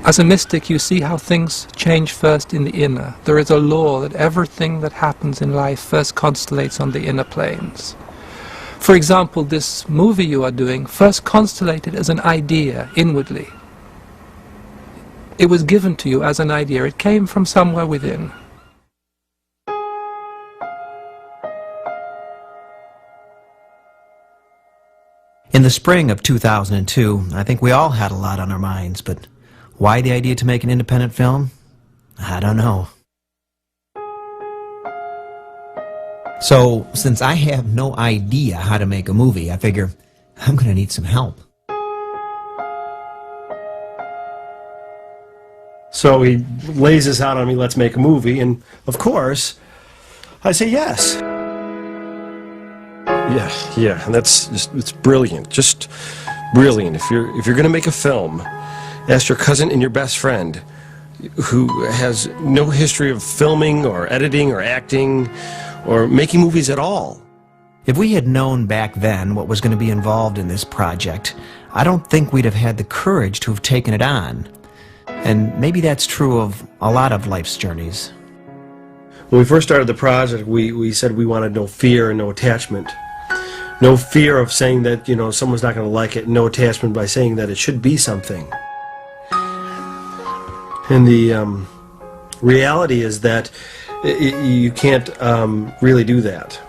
As a mystic, you see how things change first in the inner. There is a law that everything that happens in life first constellates on the inner planes. For example, this movie you are doing first constellated as an idea inwardly. It was given to you as an idea. It came from somewhere within. In the spring of 2002, I think we all had a lot on our minds, but why the idea to make an independent film? I don't know. So, since I have no idea how to make a movie, I figure I'm going to need some help. So he lays this out on me, let's make a movie, and of course, I say yes. Yeah, and it's brilliant, just brilliant. If you're going to make a film, ask your cousin and your best friend who has no history of filming or editing or acting or making movies at all. If we had known back then what was going to be involved in this project, I don't think we'd have had the courage to have taken it on. And maybe that's true of a lot of life's journeys. When we first started the project, we said we wanted no fear and no attachment. No fear of saying that, you know, someone's not going to like it. No attachment by saying that it should be something. And the reality is that you can't really do that.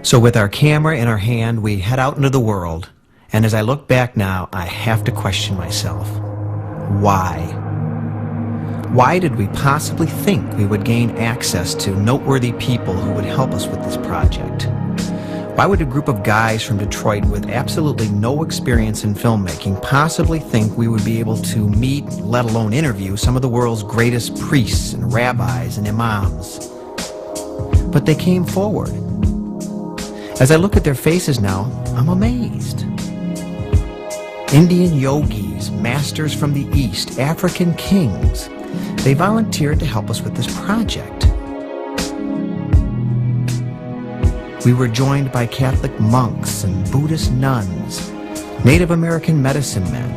So with our camera in our hand, we head out into the world. And as I look back now, I have to question myself. Why? Why did we possibly think we would gain access to noteworthy people who would help us with this project? Why would a group of guys from Detroit with absolutely no experience in filmmaking possibly think we would be able to meet, let alone interview, some of the world's greatest priests and rabbis and imams? But they came forward. As I look at their faces now, I'm amazed. Indian yogis, masters from the East, African kings, they volunteered to help us with this project. We were joined by Catholic monks and Buddhist nuns, Native American medicine men,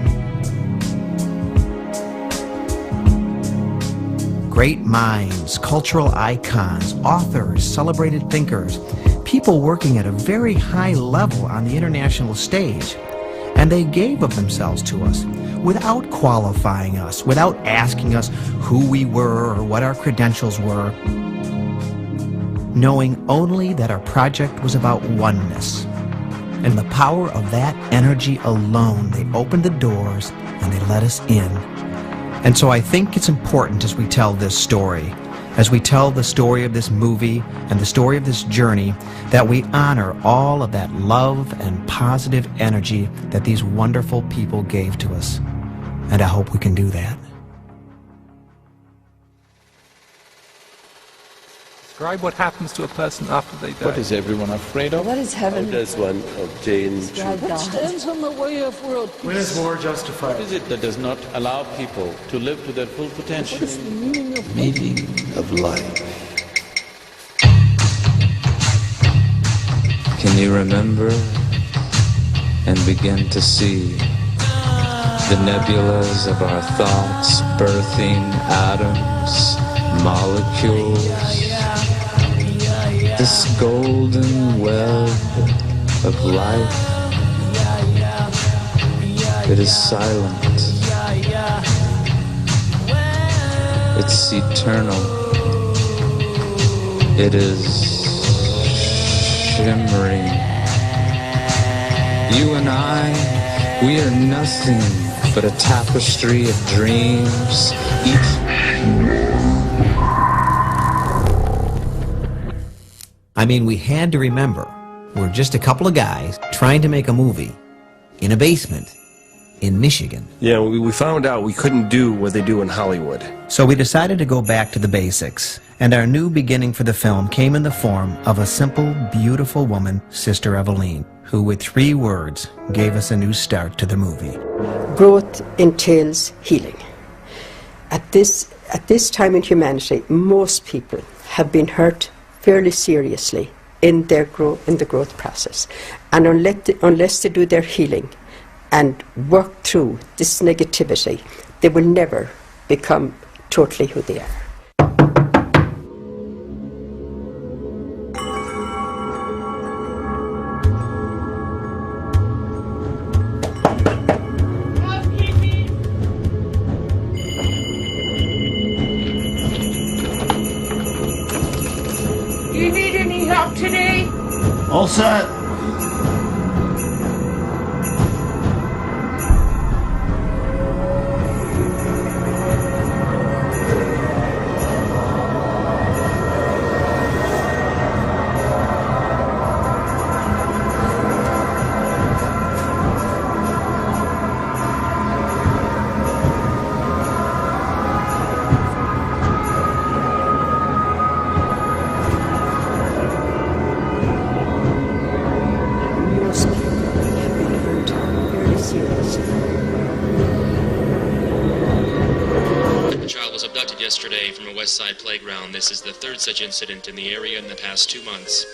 great minds, cultural icons, authors, celebrated thinkers, people working at a very high level on the international stage. And they gave of themselves to us without qualifying us, without asking us who we were or what our credentials were, knowing only that our project was about oneness. And the power of that energy alone, they opened the doors and they let us in. And so I think it's important as we tell this story, as we tell the story of this movie and the story of this journey, that we honor all of that love and positive energy that these wonderful people gave to us. And I hope we can do that. Describe what happens to a person after they die. What is everyone afraid of? What is heaven? How does one obtain truth? What stands on the way of world peace? When is war justified? What is it that does not allow people to live to their full potential? What is the meaning of Meaning of life. Can you remember and begin to see the nebulas of our thoughts birthing atoms, molecules, this golden web of life? It is silent. It's eternal. It is shimmering. You and I, we are nothing but a tapestry of dreams, I mean, we had to remember, we're just a couple of guys trying to make a movie in a basement in Michigan. Yeah, we found out we couldn't do what they do in Hollywood. So we decided to go back to the basics, and our new beginning for the film came in the form of a simple, beautiful woman, Sister Eveline, who with 3 words gave us a new start to the movie. Growth entails healing. At this time in humanity, most people have been hurt fairly seriously in the growth process. And unless they do their healing and work through this negativity, they will never become totally who they are. Do you need any help today? All set. Most people have been hurt fairly seriously. A child was abducted yesterday from a West Side playground. This is the third such incident in the area in the past 2 months.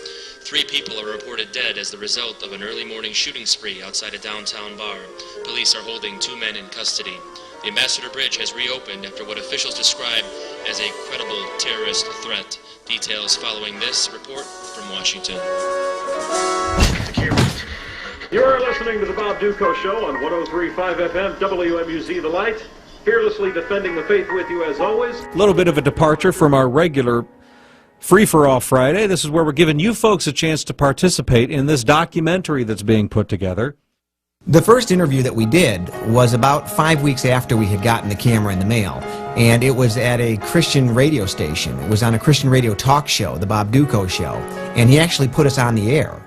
3 people are reported dead as the result of an early morning shooting spree outside a downtown bar. Police are holding 2 men in custody. The Ambassador Bridge has reopened after what officials describe as a credible terrorist threat. Details following this report from Washington. You are listening to the Bob Duco Show on 103.5 FM, WMUZ The Light. Fearlessly defending the faith with you as always. A little bit of a departure from our regular Free-for-All Friday. This is where we're giving you folks a chance to participate in this documentary that's being put together. The first interview that we did was about 5 weeks after we had gotten the camera in the mail, and it was at a Christian radio station. It was on a Christian radio talk show, the Bob Duco Show, and he actually put us on the air.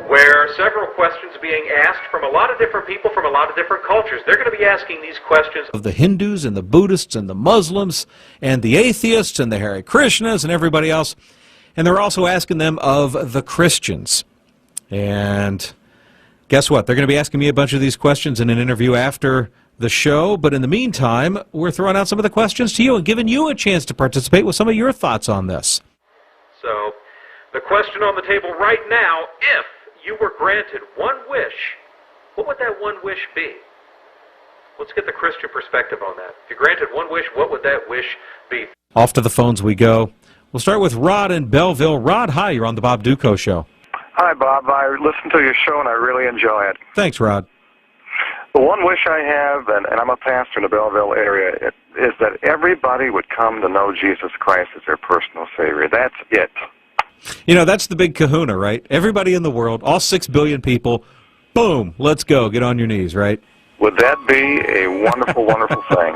Where several questions being asked from a lot of different people from a lot of different cultures. They're going to be asking these questions Of the Hindus and the Buddhists and the Muslims and the atheists and the Hare Krishnas and everybody else. And they're also asking them of the Christians. And guess what? They're going to be asking me a bunch of these questions in an interview after the show. But in the meantime, we're throwing out some of the questions to you and giving you a chance to participate with some of your thoughts on this. So, the question on the table right now, if you were granted one wish, what would that one wish be? Let's get the Christian perspective on that. If you're granted one wish, what would that wish be? Off to the phones we go. We'll start with Rod in Belleville. Rod, hi, you're on the Bob Duco Show. Hi, Bob. I listen to your show, and I really enjoy it. Thanks, Rod. The one wish I have, and I'm a pastor in the Belleville area, is that everybody would come to know Jesus Christ as their personal Savior. That's it. You know, that's the big kahuna, right? Everybody in the world, all 6 billion people, boom, let's go, get on your knees, right? Would that be a wonderful, wonderful thing?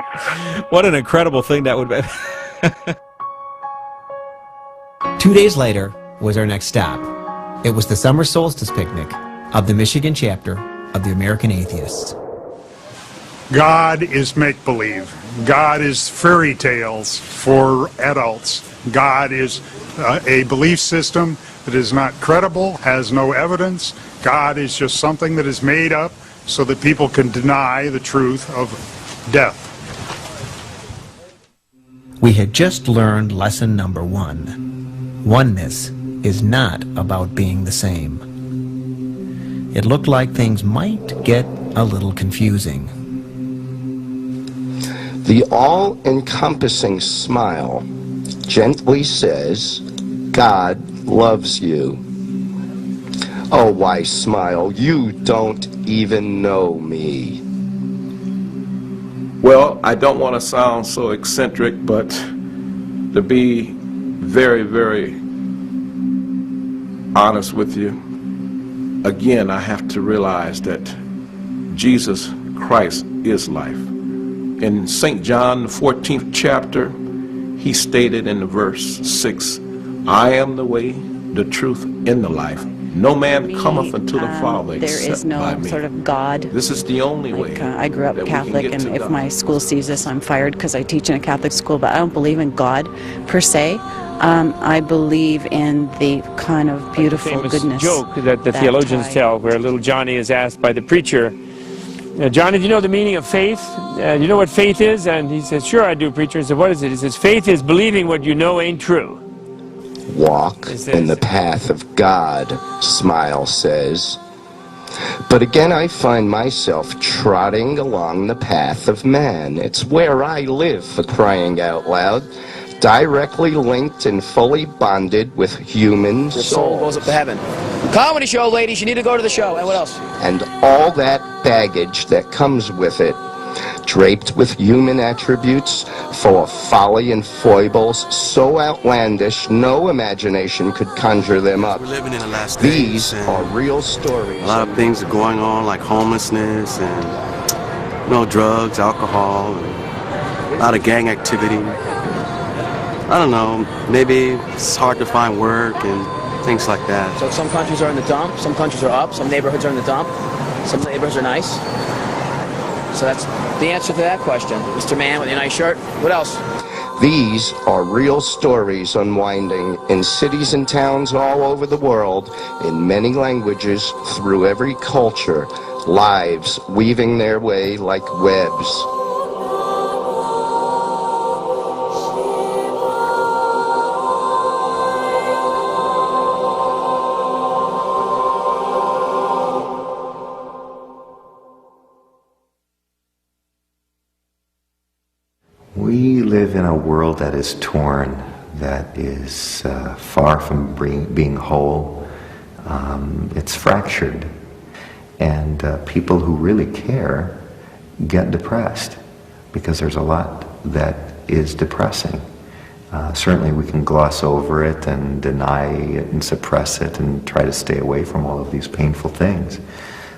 What an incredible thing that would be. 2 days later was our next stop. It was the summer solstice picnic of the Michigan chapter of the American Atheists. God is make-believe. God is fairy tales for adults. God is a belief system that is not credible, has no evidence. God is just something that is made up so that people can deny the truth of death. We had just learned lesson number 1. Oneness is not about being the same. It looked like things might get a little confusing. The all-encompassing smile gently says, God loves you. Oh, why smile? You don't even know me. Well, I don't want to sound so eccentric, but to be very, very honest with you, again, I have to realize that Jesus Christ is life. In St. John, the 14th chapter, he stated in the verse 6, I am the way, the truth, and the life. No man cometh unto the Father except there is no by me. sort of God. This is the only way. I grew up that we Catholic, can get and to if God. my school sees this, I'm fired because I teach in a Catholic school, but I don't believe in God per se. I believe in the kind of beautiful famous goodness joke that the theologians tell, where little Johnny is asked by the preacher, Johnny, do you know the meaning of faith? You know what faith is? And he says, sure I do, preacher. He said, what is it? He says, faith is believing what you know ain't true. Walk in the path of God, Smile says. But again I find myself trotting along the path of man. It's where I live, for crying out loud. Directly linked and fully bonded with human Your soul goes up to heaven. Comedy show, ladies. You need to go to the show. And what else? And all that baggage that comes with it, draped with human attributes, full of folly and foibles, so outlandish no imagination could conjure them up. We're living in the last These days, are real stories. A lot of things are going on, like homelessness and drugs, alcohol, and a lot of gang activity. I don't know, maybe it's hard to find work and things like that. So some countries are in the dump, some countries are up, some neighborhoods are in the dump, some neighborhoods are nice. So that's the answer to that question. Mr. Man with a nice shirt. What else? These are real stories unwinding in cities and towns all over the world, in many languages, through every culture, lives weaving their way like webs. We live in a world that is torn, that is far from being whole. It's fractured. And people who really care get depressed because there's a lot that is depressing. Certainly we can gloss over it and deny it and suppress it and try to stay away from all of these painful things.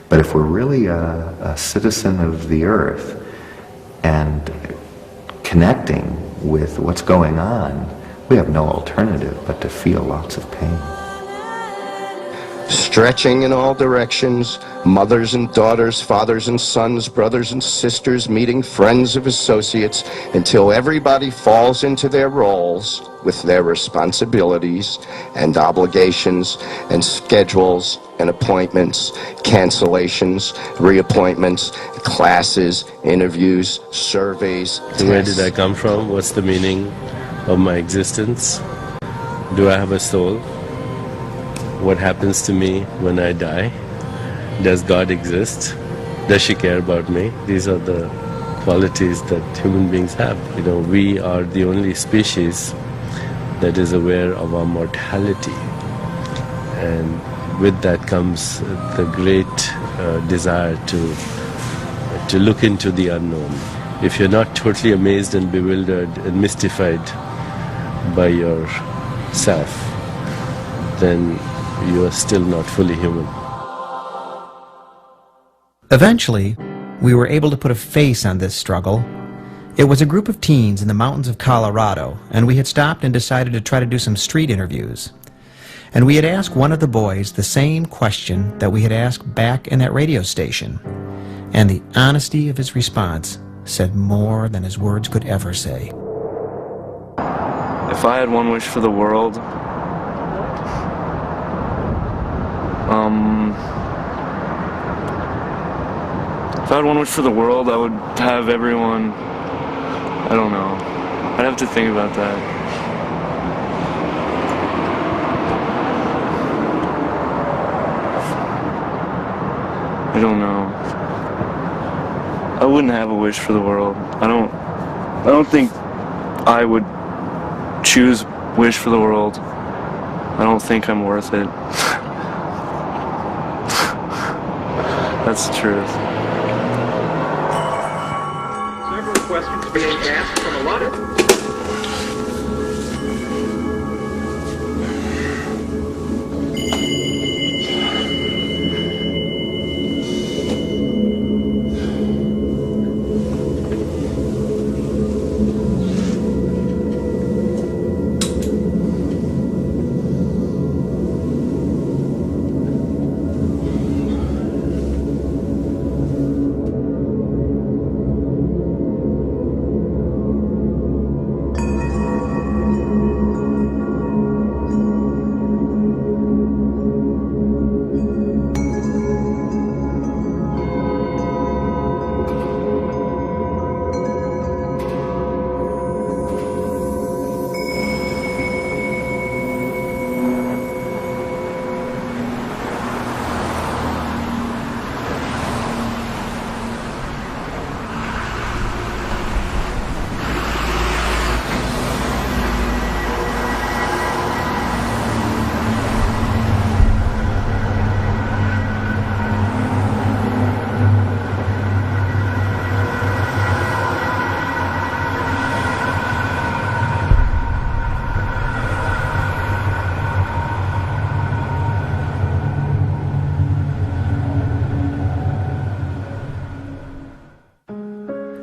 But if we're really a citizen of the earth and connecting with what's going on, we have no alternative but to feel lots of pain. Stretching in all directions, mothers and daughters, fathers and sons, brothers and sisters, meeting friends of associates, until everybody falls into their roles with their responsibilities and obligations and schedules and appointments, cancellations, reappointments, classes, interviews, surveys, tests. Where did I come from? What's the meaning of my existence? Do I have a soul? What happens to me when I die? Does God exist? Does she care about me? These are the qualities that human beings have. You know, we are the only species that is aware of our mortality. And with that comes the great desire to look into the unknown. If you're not totally amazed and bewildered and mystified by yourself, then you are still not fully human. Eventually, we were able to put a face on this struggle. It was a group of teens in the mountains of Colorado, and we had stopped and decided to try to do some street interviews. And we had asked one of the boys the same question that we had asked back in that radio station. And the honesty of his response said more than his words could ever say. If I had one wish for the world, if I had one wish for the world, I would have everyone, I don't know, I'd have to think about that. I don't know. I wouldn't have a wish for the world. I don't think I would choose wish for the world. I don't think I'm worth it. That's the truth. Several questions being asked from a lot of...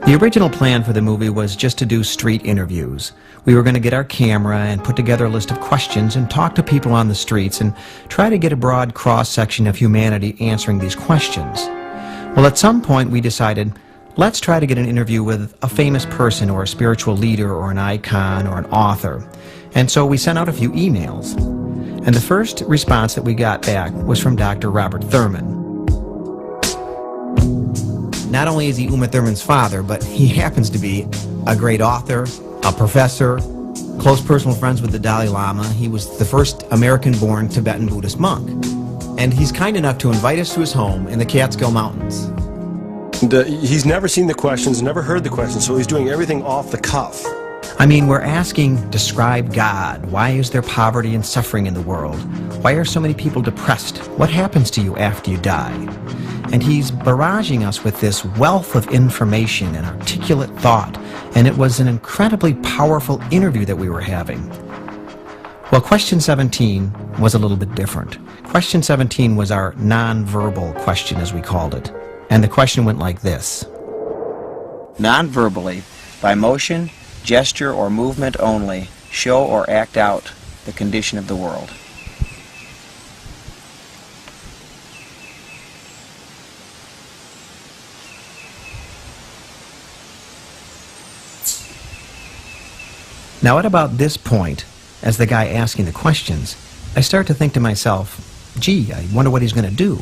The original plan for the movie was just to do street interviews. We were going to get our camera and put together a list of questions and talk to people on the streets and try to get a broad cross-section of humanity answering these questions. Well, at some point we decided, let's try to get an interview with a famous person or a spiritual leader or an icon or an author. And so we sent out a few emails. And the first response that we got back was from Dr. Robert Thurman. Not only is he Uma Thurman's father, but he happens to be a great author, a professor, close personal friends with the Dalai Lama. He was the first American-born Tibetan Buddhist monk. And he's kind enough to invite us to his home in the Catskill Mountains. And, he's never seen the questions, never heard the questions, so he's doing everything off the cuff. I mean, we're asking, describe God. Why is there poverty and suffering in the world? Why are so many people depressed? What happens to you after you die? And he's barraging us with this wealth of information and articulate thought, and it was an incredibly powerful interview that we were having. Well, question 17 was a little bit different. Question 17 was our non-verbal question, as we called it. And the question went like this. Non-verbally, by motion, gesture, or movement only, show or act out the condition of the world. Now, at about this point, as the guy asking the questions, I start to think to myself, gee, I wonder what he's going to do.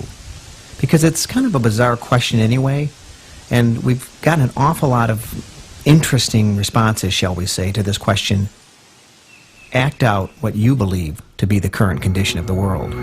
Because it's kind of a bizarre question anyway, and we've got an awful lot of interesting responses, shall we say, to this question. Act out what you believe to be the current condition of the world.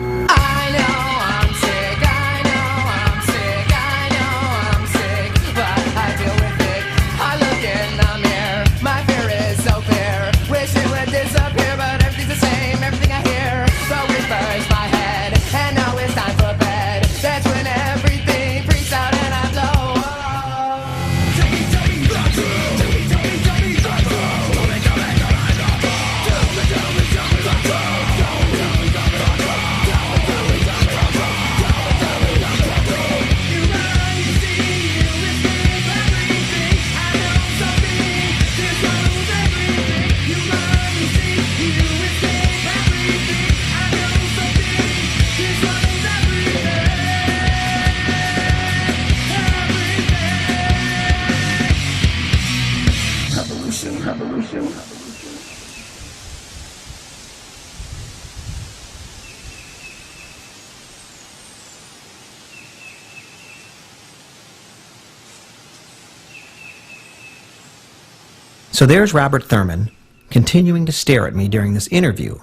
So there's Robert Thurman, continuing to stare at me during this interview.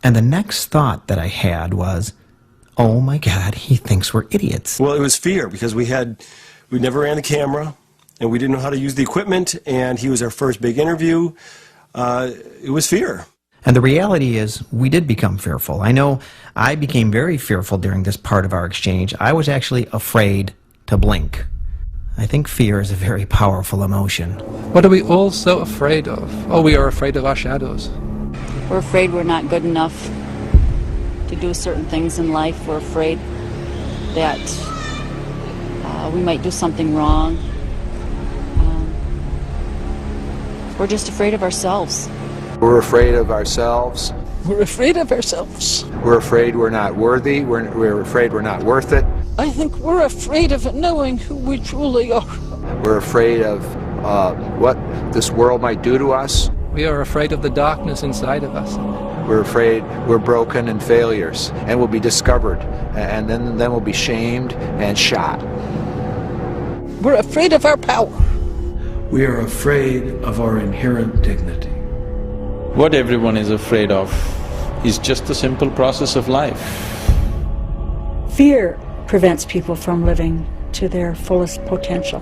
And the next thought that I had was, oh my God, he thinks we're idiots. Well, it was fear, because we never ran the camera, and we didn't know how to use the equipment, and he was our first big interview. It was fear. And the reality is, we did become fearful. I know I became very fearful during this part of our exchange. I was actually afraid to blink. I think fear is a very powerful emotion. What are we all so afraid of? Oh, we are afraid of our shadows. We're afraid we're not good enough to do certain things in life. We're afraid that we might do something wrong. We're just afraid of ourselves. We're afraid of ourselves. We're afraid of ourselves. We're afraid we're not worthy. We're afraid we're not worth it. I think we're afraid of knowing who we truly are. We're afraid of what this world might do to us. We are afraid of the darkness inside of us. We're afraid we're broken and failures, and we'll be discovered, and then we'll be shamed and shot. We're afraid of our power. We are afraid of our inherent dignity. What everyone is afraid of is just a simple process of life. Fear prevents people from living to their fullest potential.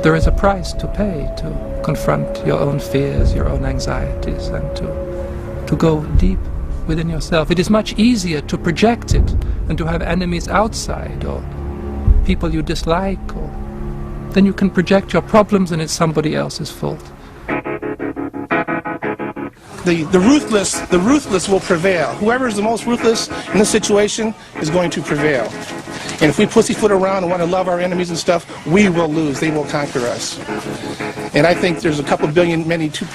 There is a price to pay to confront your own fears, your own anxieties, and to go deep within yourself. It is much easier to project it and to have enemies outside or people you dislike, or then you can project your problems and it's somebody else's fault. The ruthless will prevail. Whoever is the most ruthless in this situation is going to prevail. And if we pussyfoot around and want to love our enemies and stuff, we will lose. They will conquer us. And I think there's a couple billion, too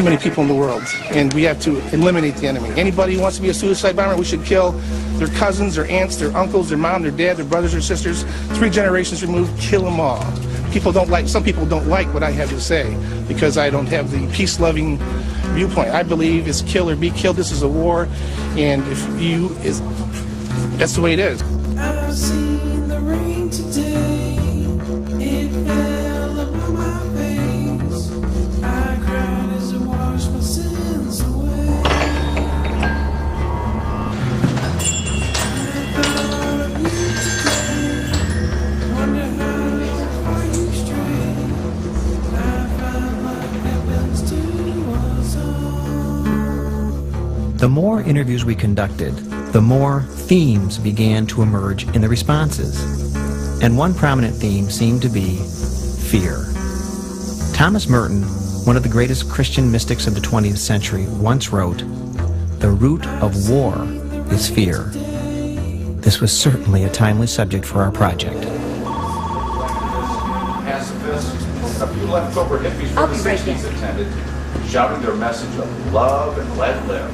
many people in the world, and we have to eliminate the enemy. Anybody who wants to be a suicide bomber, we should kill their cousins, their aunts, their uncles, their mom, their dad, their brothers or sisters, 3 generations removed. Kill them all. Some people don't like what I have to say because I don't have the peace-loving viewpoint. I believe it's kill or be killed. This is a war, and that's the way it is. I've seen the rain today. It fell upon my face. I cried as I washed my sins away. I thought of you today. Wonder how far you stray. I found my heavens to us all. The more interviews we conducted, the more themes began to emerge in the responses. And one prominent theme seemed to be fear. Thomas Merton, one of the greatest Christian mystics of the 20th century, once wrote, "The root of war is fear." This was certainly a timely subject for our project. Pacifists, a few leftover hippies from the 60s attended, shouting their message of love and let live.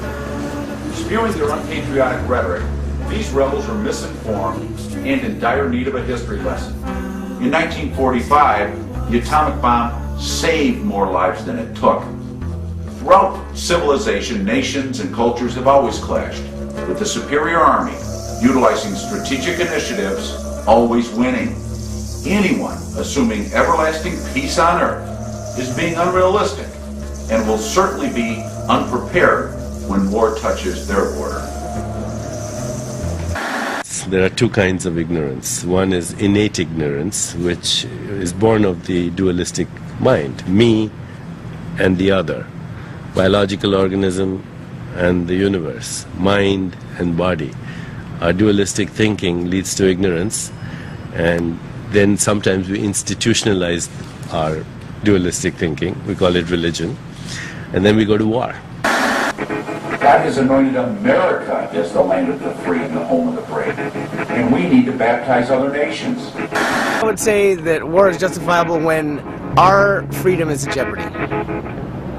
Spewing their unpatriotic rhetoric, these rebels are misinformed and in dire need of a history lesson. In 1945, the atomic bomb saved more lives than it took. Throughout civilization, nations and cultures have always clashed, with the superior army utilizing strategic initiatives, always winning. Anyone assuming everlasting peace on earth is being unrealistic and will certainly be unprepared when war touches their border. There are two kinds of ignorance. One is innate ignorance, which is born of the dualistic mind, me and the other, biological organism and the universe, mind and body. Our dualistic thinking leads to ignorance, and then sometimes we institutionalize our dualistic thinking, we call it religion, and then we go to war. God has anointed America as the land of the free and the home of the brave, and we need to baptize other nations. I would say that war is justifiable when our freedom is in jeopardy.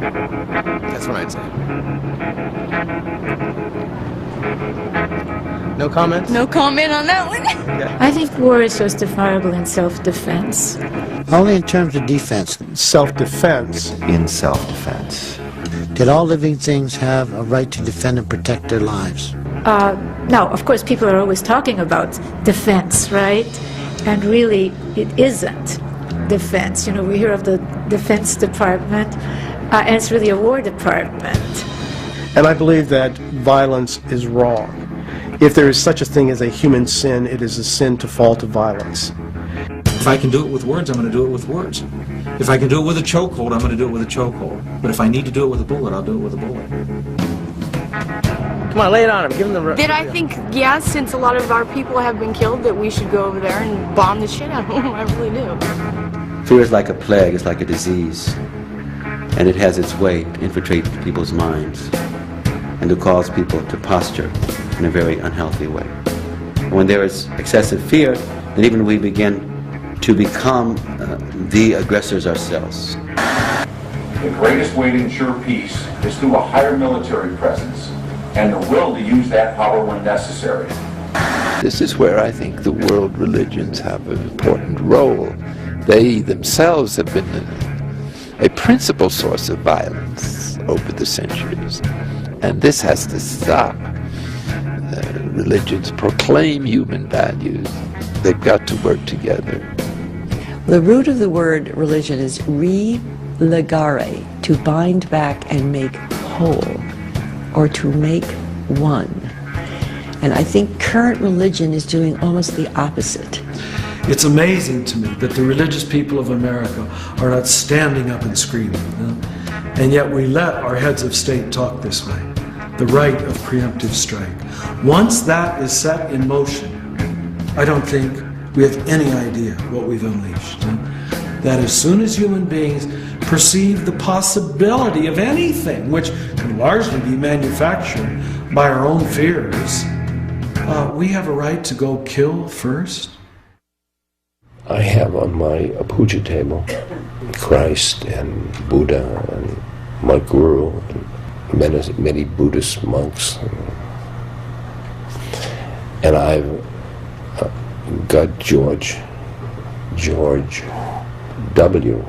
That's what I'd say. No comment? No comment on that one. I think war is justifiable in self-defense. Only in terms of defense. Self-defense. In self-defense. Did all living things have a right to defend and protect their lives? Now, of course, people are always talking about defense, right? And really, it isn't defense. You know, we hear of the Defense Department, and it's really a War Department. And I believe that violence is wrong. If there is such a thing as a human sin, it is a sin to fall to violence. If I can do it with words, I'm going to do it with words. If I can do it with a chokehold, I'm going to do it with a chokehold. But if I need to do it with a bullet, I'll do it with a bullet. Come on, lay it on him. Give him the... Then I think, yeah, since a lot of our people have been killed, that we should go over there and bomb the shit out of them. I really do. Fear is like a plague. It's like a disease. And it has its way to infiltrate people's minds and to cause people to posture in a very unhealthy way. When there is excessive fear, then even we begin to become the aggressors ourselves. The greatest way to ensure peace is through a higher military presence and the will to use that power when necessary. This is where I think the world religions have an important role. They themselves have been a principal source of violence over the centuries. And this has to stop. Religions proclaim human values. They've got to work together. The root of the word religion is religare, to bind back and make whole, or to make one. And I think current religion is doing almost the opposite. It's amazing to me that the religious people of America are not standing up and screaming. And yet we let our heads of state talk this way. The right of preemptive strike. Once that is set in motion, I don't think we have any idea what we've unleashed. That as soon as human beings perceive the possibility of anything, which can largely be manufactured by our own fears, we have a right to go kill first? I have on my puja table Christ and Buddha and my guru and many Buddhist monks. And I've got George W.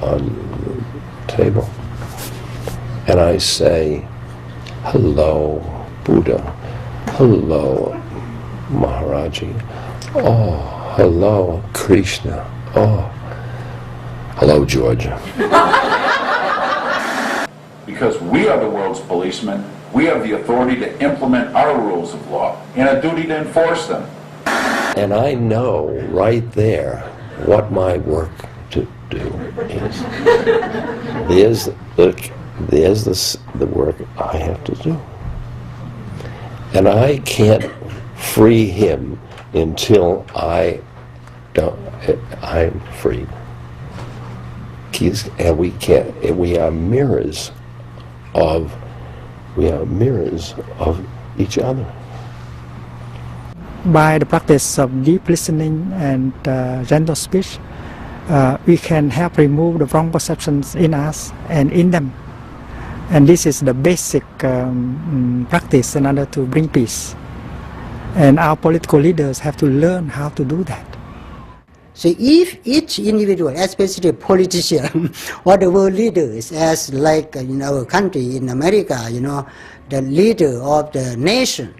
on the table. And I say, hello, Buddha. Hello, Maharaji. Oh, hello, Krishna. Oh, hello, Georgia. Because we are the world's policemen, we have the authority to implement our rules of law and a duty to enforce them. And I know right there what my work to do is. There's the work I have to do. And I can't free him until I'm freed. And we are mirrors of each other. By the practice of deep listening and gentle speech, we can help remove the wrong perceptions in us and in them. And this is the basic practice in order to bring peace. And our political leaders have to learn how to do that. So if each individual, especially politician or the world leaders, as like in our country, in America, the leader of the nation,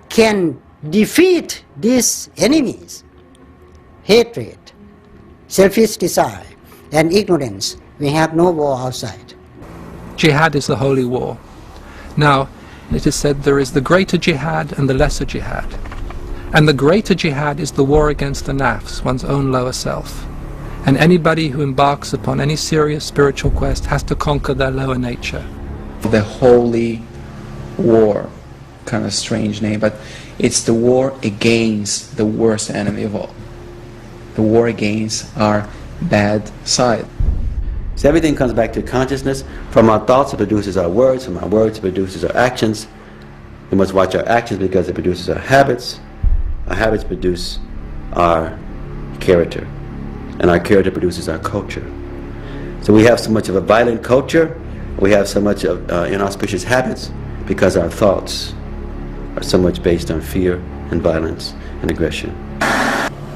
can defeat these enemies, hatred, selfish desire, and ignorance, we have no war outside. Jihad is the holy war. Now, it is said there is the greater jihad and the lesser jihad. And the greater jihad is the war against the nafs, one's own lower self. And anybody who embarks upon any serious spiritual quest has to conquer their lower nature. The holy war, kind of strange name, but it's the war against the worst enemy of all. The war against our bad side. So everything comes back to consciousness. From our thoughts it produces our words, from our words it produces our actions. We must watch our actions because it produces our habits. Our habits produce our character, and our character produces our culture. So we have so much of a violent culture, we have so much of inauspicious habits because our thoughts are so much based on fear and violence and aggression.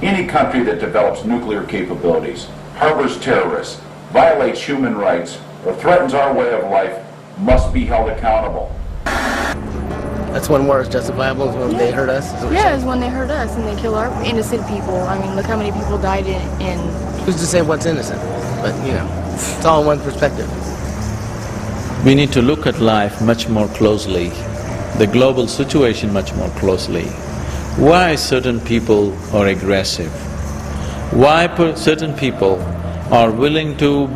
Any country that develops nuclear capabilities, harbors terrorists, violates human rights, or threatens our way of life must be held accountable. That's when war is justifiable, is when they hurt us? Yeah, it's when they hurt us and they kill our innocent people. I mean, look how many people died in... Who's to say what's innocent? But, it's all in one perspective. We need to look at life much more closely, the global situation much more closely. Why certain people are aggressive? Why certain people are willing to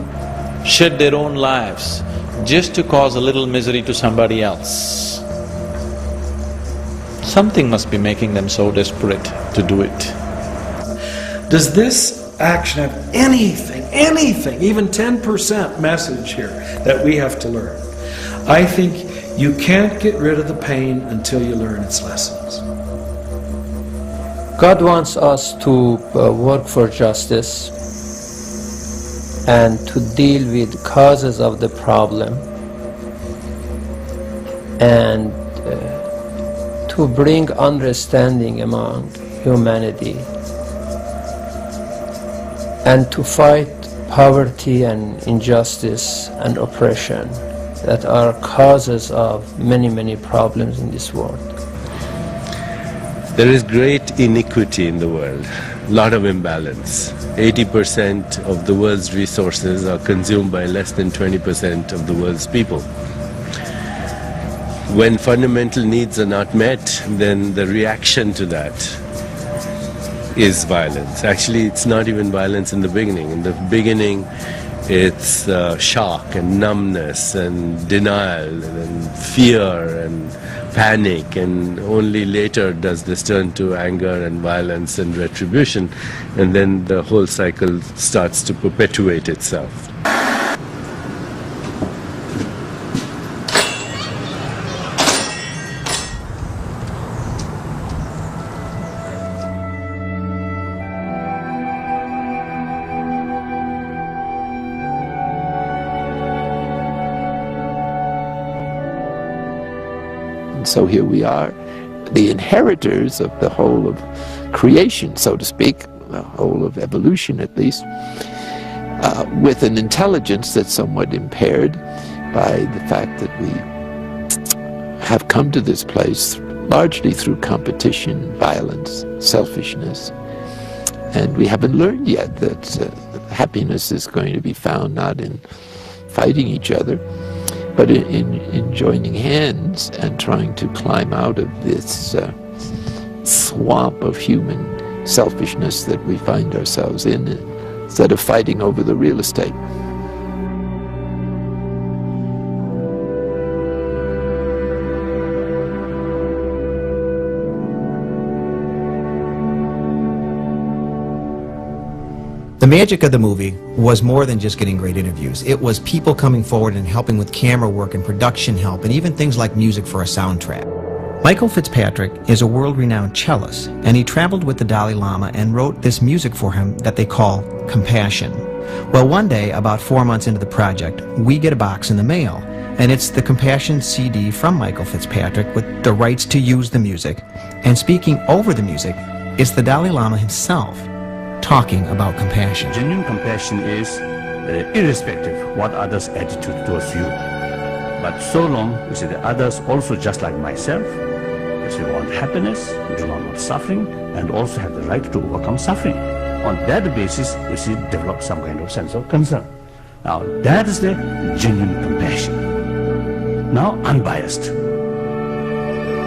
shed their own lives just to cause a little misery to somebody else? Something must be making them so desperate to do it. Does this action have anything, even 10% message here that we have to learn? I think you can't get rid of the pain until you learn its lessons. God wants us to work for justice and to deal with causes of the problem and to bring understanding among humanity and to fight poverty and injustice and oppression that are causes of many problems in this world. There is great iniquity in the world, a lot of imbalance. 80% of the world's resources are consumed by less than 20% of the world's people. When fundamental needs are not met, then the reaction to that is violence. Actually, it's not even violence in the beginning. In the beginning, it's shock and numbness and denial and fear and panic, and only later does this turn to anger and violence and retribution, and then the whole cycle starts to perpetuate itself. so here we are, the inheritors of the whole of creation, so to speak, the whole of evolution at least, with an intelligence that's somewhat impaired by the fact that we have come to this place largely through competition, violence, selfishness. And we haven't learned yet that happiness is going to be found not in fighting each other, but in joining hands and trying to climb out of this swamp of human selfishness that we find ourselves in, instead of fighting over the real estate. The magic of the movie was more than just getting great interviews. It was people coming forward and helping with camera work and production help and even things like music for a soundtrack. Michael Fitzpatrick is a world-renowned cellist, and he traveled with the Dalai Lama and wrote this music for him that they call Compassion. Well, one day, about 4 months into the project, we get a box in the mail, and it's the Compassion CD from Michael Fitzpatrick with the rights to use the music, and speaking over the music is the Dalai Lama himself, talking about compassion. Genuine compassion is irrespective of what others' attitude towards you. But so long, you see, the others also just like myself, you see, want happiness, do not want suffering, and also have the right to overcome suffering. On that basis, you see, develop some kind of sense of concern. Now, that is the genuine compassion. Now, unbiased,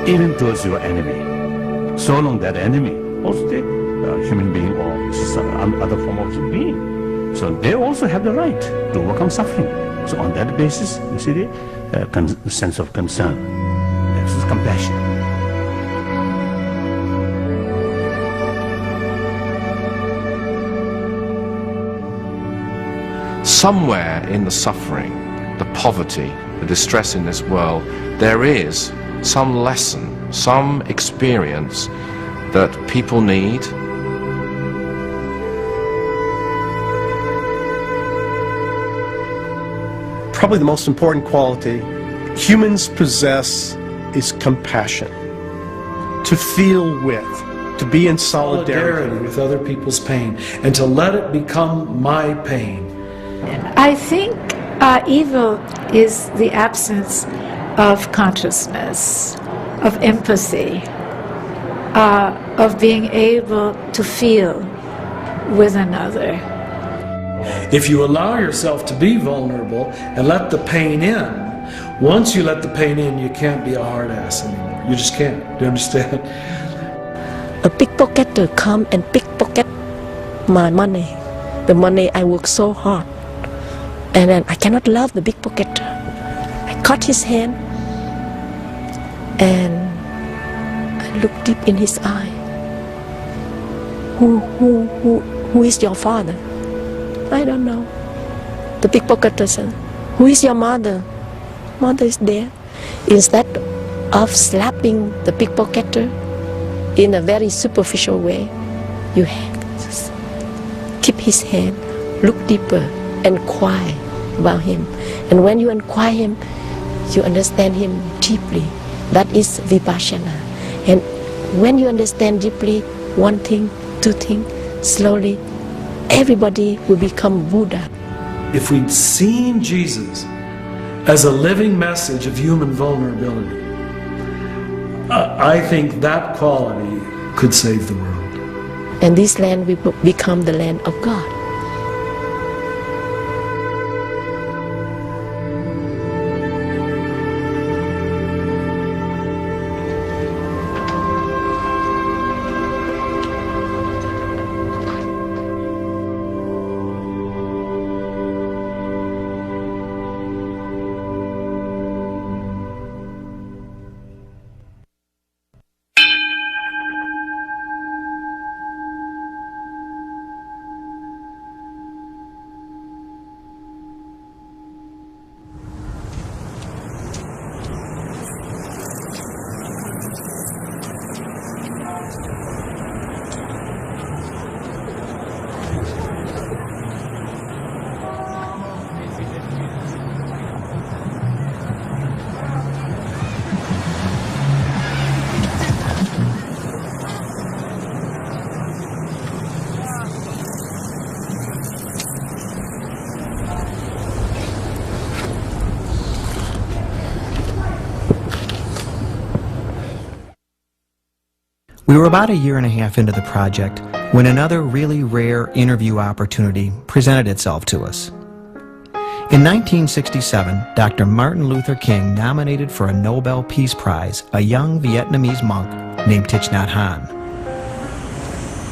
even towards your enemy. So long that enemy, also the human being or some other form of being. So they also have the right to overcome suffering. So on that basis, you see the sense of concern. This is compassion. Somewhere in the suffering, the poverty, the distress in this world, there is some lesson, some experience that people need. Probably the most important quality humans possess is compassion. To feel with, to be in solidarity with other people's pain, and to let it become my pain. I think evil is the absence of consciousness, of empathy, of being able to feel with another. If you allow yourself to be vulnerable and let the pain in, once you let the pain in, you can't be a hard ass anymore. You just can't. Do you understand? A pickpocketer come and pickpocket my money. The money I work so hard. And then I cannot love the pickpocketer. I cut his hand and I look deep in his eye. Who is your father? I don't know. The pickpocketer said, who is your mother? Mother is there. Instead of slapping the pickpocketer in a very superficial way, you just keep his hand, look deeper, inquire about him. And when you inquire him, you understand him deeply. That is vipassana. And when you understand deeply one thing, two things, slowly, everybody will become Buddha. If we'd seen Jesus as a living message of human vulnerability, I think that quality could save the world. And this land will become the land of God. We were about a year and a half into the project when another really rare interview opportunity presented itself to us. In 1967, Dr. Martin Luther King nominated for a Nobel Peace Prize a young Vietnamese monk named Thich Nhat Hanh.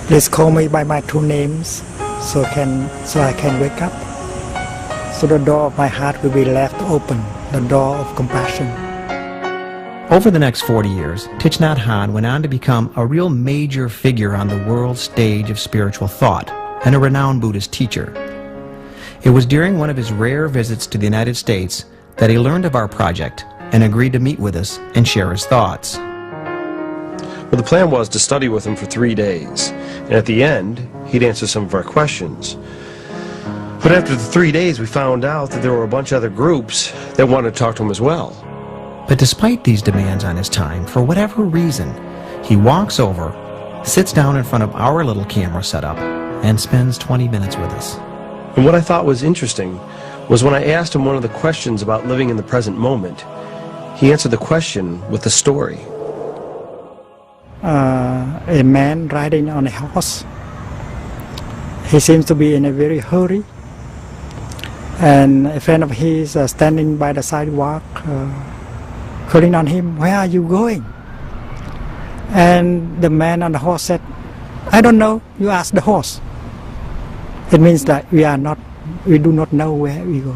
Please call me by my two names so I can wake up. So the door of my heart will be left open, the door of compassion. Over the next 40 years, Thich Nhat Hanh went on to become a real major figure on the world stage of spiritual thought and a renowned Buddhist teacher. It was during one of his rare visits to the United States that he learned of our project and agreed to meet with us and share his thoughts. Well, the plan was to study with him for 3 days, and at the end, he'd answer some of our questions. But after the 3 days, we found out that there were a bunch of other groups that wanted to talk to him as well. But despite these demands on his time, for whatever reason, he walks over, sits down in front of our little camera setup, and spends 20 minutes with us. And what I thought was interesting was when I asked him one of the questions about living in the present moment, he answered the question with a story. A man riding on a horse. He seems to be in a very hurry. And a friend of his standing by the sidewalk, calling on him, "Where are you going?" And the man on the horse said, "I don't know, you ask the horse." It means that we do not know where we go.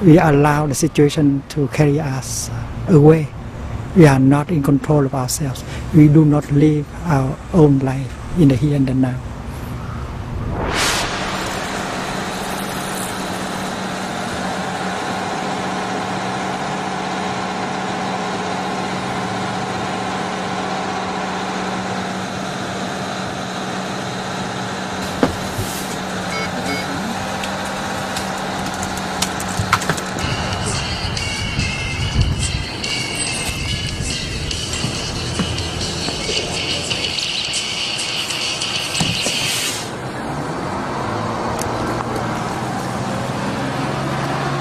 We allow the situation to carry us away. We are not in control of ourselves. We do not live our own life in the here and the now.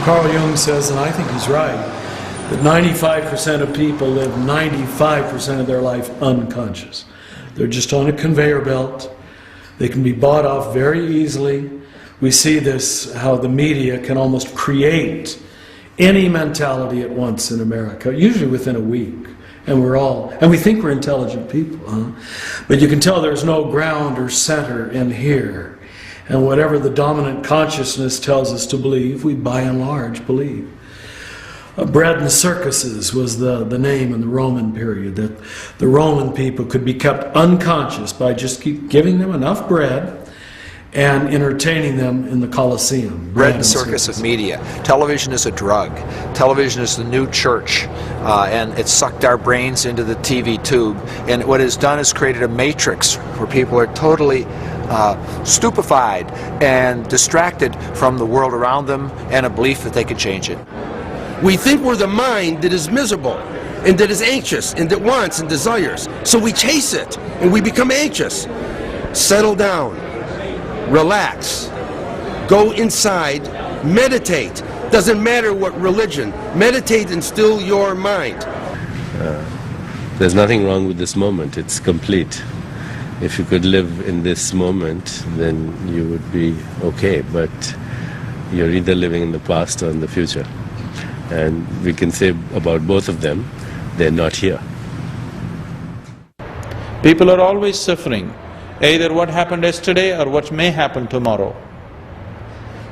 Carl Jung says, and I think he's right, that 95% of people live 95% of their life unconscious. They're just on a conveyor belt. They can be bought off very easily. We see this, how the media can almost create any mentality at once in America, usually within a week. And we think we're intelligent people, huh? But you can tell there's no ground or center in here. And whatever the dominant consciousness tells us to believe, we by and large believe. Bread and circuses was the name in the Roman period, that the Roman people could be kept unconscious by just keep giving them enough bread and entertaining them in the Colosseum. Bread and circus of media. Television is a drug. Television is the new church, and it sucked our brains into the TV tube. And what it's done is created a matrix where people are totally stupefied and distracted from the world around them and a belief that they can change it. We think we're the mind that is miserable and that is anxious and that wants and desires. So we chase it and we become anxious. Settle down. Relax. Go inside. Meditate. Doesn't matter what religion. Meditate and still your mind. There's nothing wrong with this moment. It's complete. If you could live in this moment, then you would be okay. But you're either living in the past or in the future. And we can say about both of them, they're not here. People are always suffering, either what happened yesterday or what may happen tomorrow.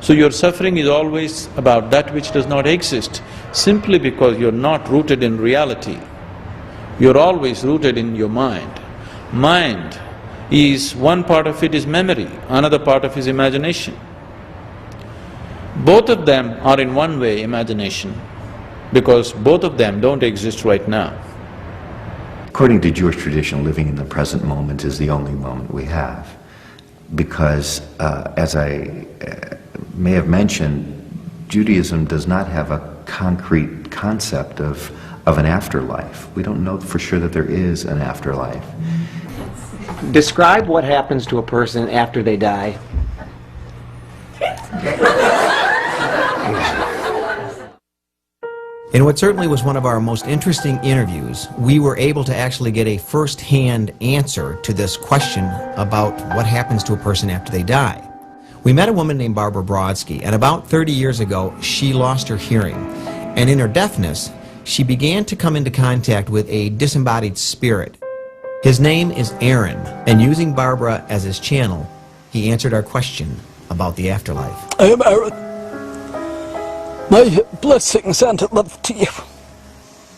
So your suffering is always about that which does not exist, simply because you're not rooted in reality. You're always rooted in your mind. Mind is, one part of it is memory, another part of it is imagination. Both of them are in one way imagination, because both of them don't exist right now. According to Jewish tradition, living in the present moment is the only moment we have. Because, as I may have mentioned, Judaism does not have a concrete concept of an afterlife. We don't know for sure that there is an afterlife. Describe what happens to a person after they die. In what certainly was one of our most interesting interviews, we were able to actually get a first-hand answer to this question about what happens to a person after they die. We met a woman named Barbara Brodsky, and about 30 years ago, she lost her hearing. And in her deafness, she began to come into contact with a disembodied spirit. His name is Aaron, and using Barbara as his channel, he answered our question about the afterlife. I am Aaron. My blessings and love to you.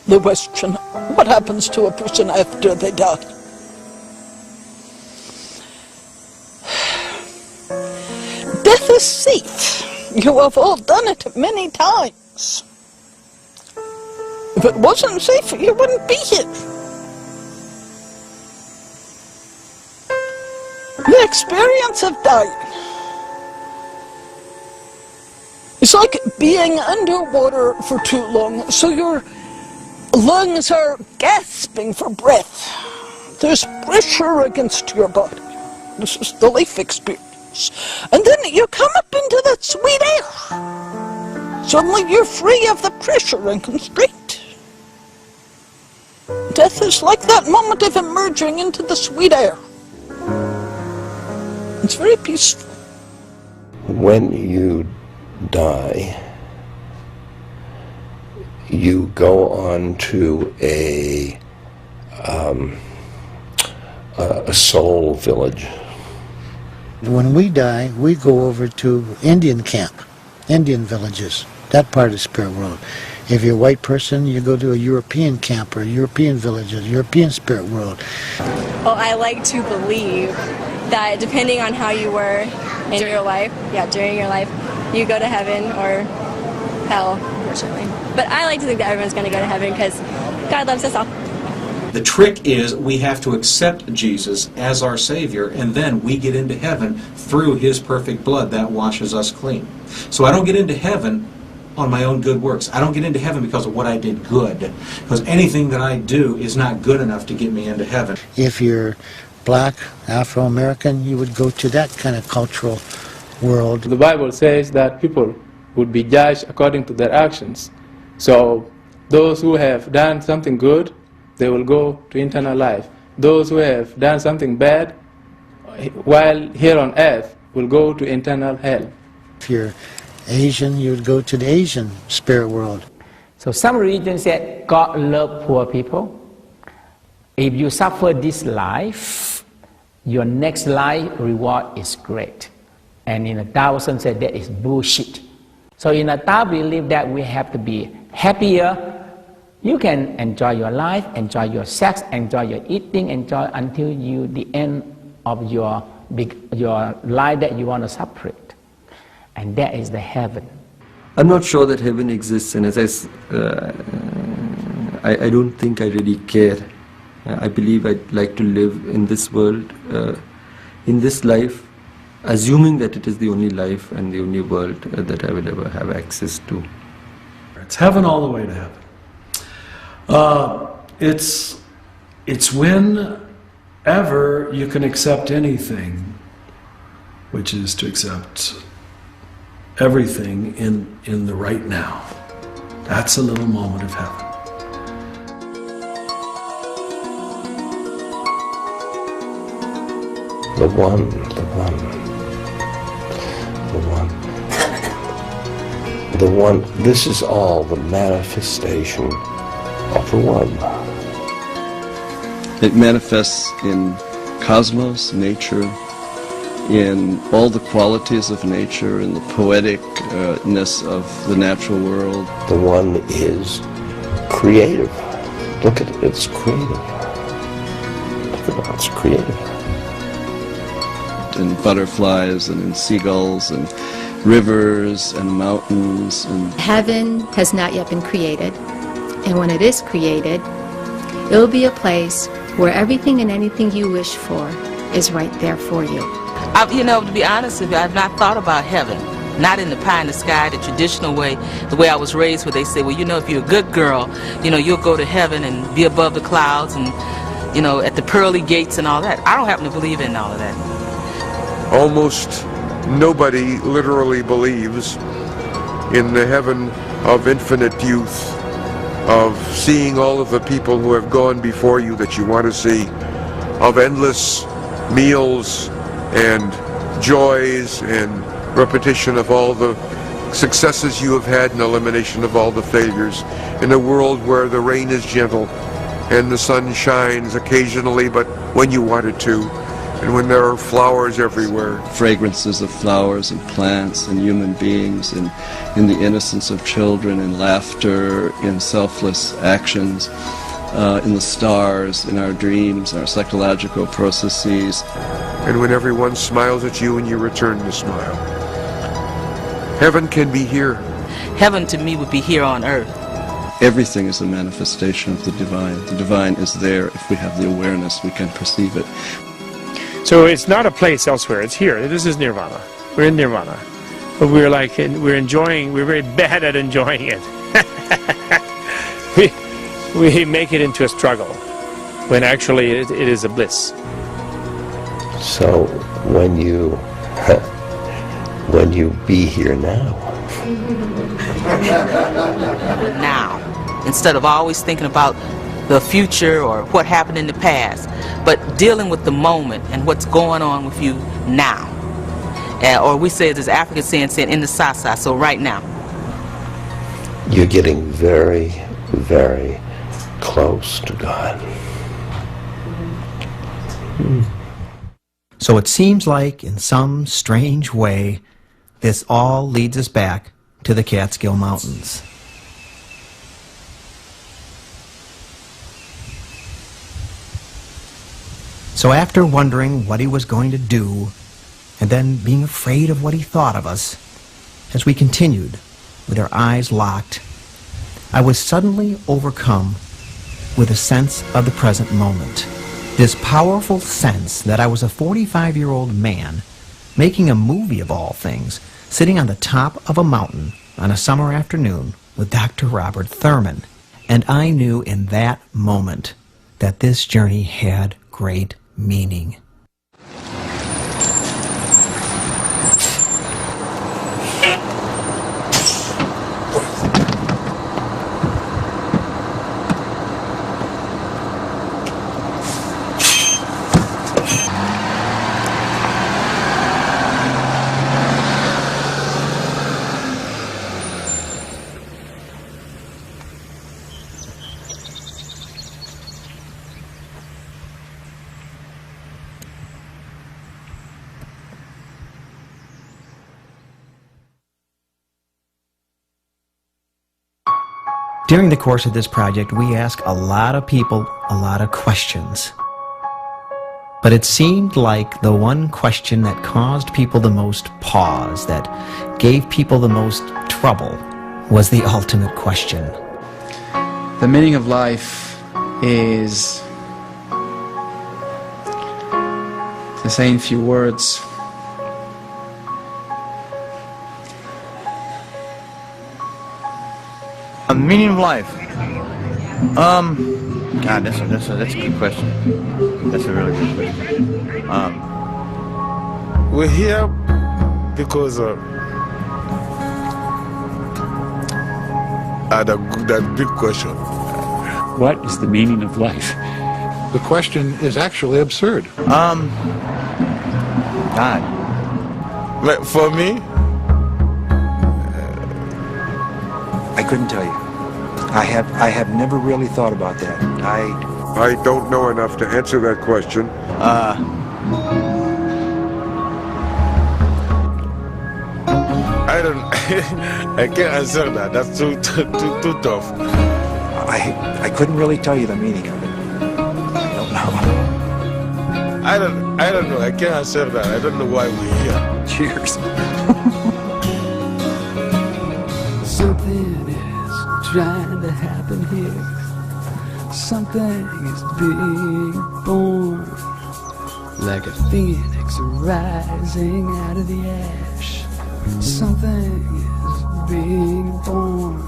The question, what happens to a person after they die? Death is safe. You have all done it many times. If it wasn't safe, you wouldn't be here. The experience of dying is like being underwater for too long, so your lungs are gasping for breath. There's pressure against your body. This is the life experience. And then you come up into that sweet air. Suddenly you're free of the pressure and constraint. Death is like that moment of emerging into the sweet air. It's very peaceful. When you die, you go on to a soul village. When we die, we go over to Indian camp, Indian villages, that part of the spirit world. If you're a white person, you go to a European camp or European villages, European spirit world. Well, I like to believe that depending on how you were in your life, during your life, you go to heaven or hell, unfortunately. But I like to think that everyone's going to go to heaven because God loves us all. The trick is we have to accept Jesus as our Savior, and then we get into heaven through His perfect blood that washes us clean. So I don't get into heaven on my own good works. I don't get into heaven because of what I did good, because anything that I do is not good enough to get me into heaven. If you're black, Afro-American, you would go to that kind of cultural world. The Bible says that people would be judged according to their actions. So those who have done something good, they will go to eternal life. Those who have done something bad, while here on earth, will go to eternal hell. If you're Asian, you would go to the Asian spirit world. So some religions said God loves poor people. If you suffer this life, your next life reward is great. And in a Taoism said that is bullshit. So in a Tao belief that we have to be happier. You can enjoy your life, enjoy your sex, enjoy your eating, enjoy until the end of your life that you want to separate. And that is the heaven. I'm not sure that heaven exists, and as I don't think I really care. I believe I'd like to live in this world, in this life, assuming that it is the only life and the only world that I will ever have access to. It's heaven all the way to heaven. It's whenever you can accept anything, which is to accept everything in the right now. That's a little moment of heaven. The one. This is all the manifestation of the one. It manifests in cosmos, nature, in all the qualities of nature, in the poeticness of the natural world. The one is creative. Look at it, it's creative. Look at it, it's creative. In butterflies and in seagulls and rivers and mountains. And heaven has not yet been created, and when it is created, it will be a place where everything and anything you wish for is right there for you. You know, to be honest with you, I've not thought about heaven. Not in the pie in the sky, the traditional way, the way I was raised, where they say, well, you know, if you're a good girl, you know, you'll go to heaven and be above the clouds and, you know, at the pearly gates and all that. I don't happen to believe in all of that. Almost nobody literally believes in the heaven of infinite youth of seeing all of the people who have gone before you that you want to see, of endless meals and joys and repetition of all the successes you have had and elimination of all the failures, in a world where the rain is gentle and the sun shines occasionally, but when you want it to, and when there are flowers everywhere. Fragrances of flowers and plants and human beings, and in the innocence of children, in laughter, in selfless actions, in the stars, in our dreams, our psychological processes. And when everyone smiles at you and you return the smile. Heaven can be here. Heaven to me would be here on earth. Everything is a manifestation of the divine. The divine is there. If we have the awareness, we can perceive it. So it's not a place elsewhere, it's here. This is nirvana. We're in nirvana. But we're like, we're enjoying, we're very bad at enjoying it. we make it into a struggle, when actually it is a bliss. So when you be here now. Now, instead of always thinking about the future or what happened in the past, but dealing with the moment and what's going on with you now. Or we say, as African saying, in the sasa, so right now. You're getting very, very close to God. So it seems like, in some strange way, this all leads us back to the Catskill Mountains. So after wondering what he was going to do, and then being afraid of what he thought of us, as we continued with our eyes locked, I was suddenly overcome with a sense of the present moment. This powerful sense that I was a 45-year-old man making a movie of all things, sitting on the top of a mountain on a summer afternoon with Dr. Robert Thurman. And I knew in that moment that this journey had great meaning. During the course of this project, we asked a lot of people a lot of questions. But it seemed like the one question that caused people the most pause, that gave people the most trouble, was the ultimate question. The meaning of life is, to say in few words, the meaning of life. God, that's a good question. That's a really good question. We're here because that big question. What is the meaning of life? The question is actually absurd. God. Like for me, I couldn't tell you. I have never really thought about that. I don't know enough to answer that question. I don't. I can't answer that. That's too tough. I couldn't really tell you the meaning of it. I don't know. I don't know. I can't answer that. I don't know why we're here. Cheers. Something is trying to happen here. Something is being born, like a phoenix rising out of the ash. Something is being born.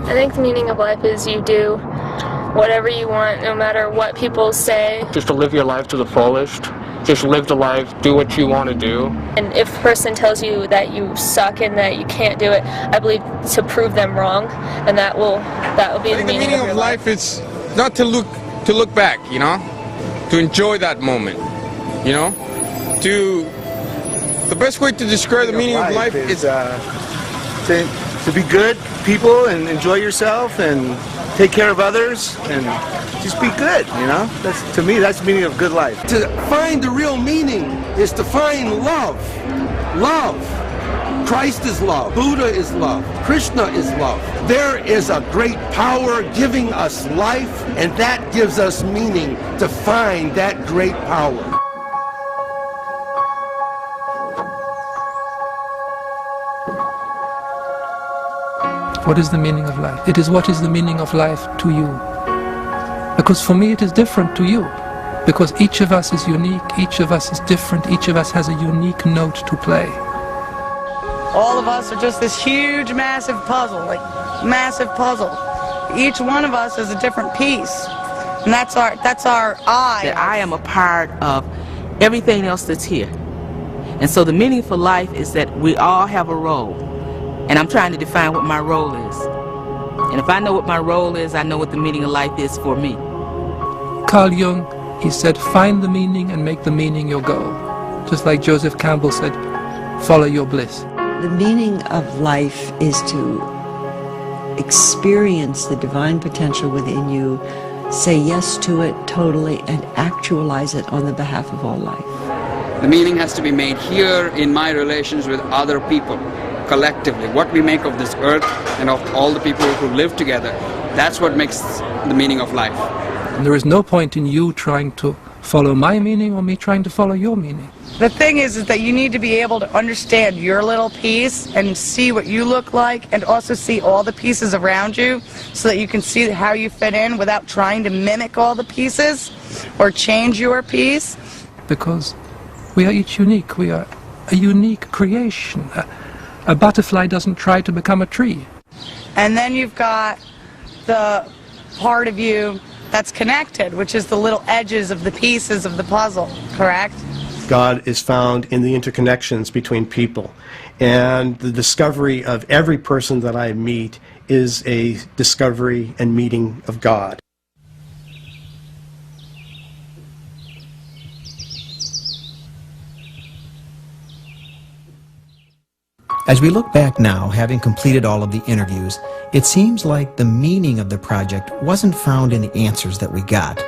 I think the meaning of life is you do whatever you want, no matter what people say. Just to live your life to the fullest, just live the life, do what you want to do. And if a person tells you that you suck and that you can't do it, I believe to prove them wrong, and that will be the meaning of your life. Is not to look back, you know, to enjoy that moment, you know, the best way to describe the meaning of life is to be good people and enjoy yourself and take care of others and just be good, you know? To me, that's the meaning of good life. To find the real meaning is to find love. Love. Christ is love. Buddha is love. Krishna is love. There is a great power giving us life, and that gives us meaning to find that great power. What is the meaning of life? It is what is the meaning of life to you. Because for me it is different to you. Because each of us is unique, each of us is different, each of us has a unique note to play. All of us are just this huge, massive puzzle, massive puzzle. Each one of us is a different piece. And that's our I. That I am a part of everything else that's here. And so the meaning for life is that we all have a role. And I'm trying to define what my role is. And if I know what my role is, I know what the meaning of life is for me. Carl Jung, he said, find the meaning and make the meaning your goal. Just like Joseph Campbell said, follow your bliss. The meaning of life is to experience the divine potential within you, say yes to it totally, and actualize it on the behalf of all life. The meaning has to be made here in my relations with other people. Collectively, what we make of this earth and of all the people who live together, that's what makes the meaning of life. And there is no point in you trying to follow my meaning or me trying to follow your meaning. The thing is that you need to be able to understand your little piece and see what you look like, and also see all the pieces around you so that you can see how you fit in without trying to mimic all the pieces or change your piece. Because we are each unique. We are a unique creation. A butterfly doesn't try to become a tree. And then you've got the part of you that's connected, which is the little edges of the pieces of the puzzle, correct? God is found in the interconnections between people. And the discovery of every person that I meet is a discovery and meeting of God. As we look back now, having completed all of the interviews, it seems like the meaning of the project wasn't found in the answers that we got.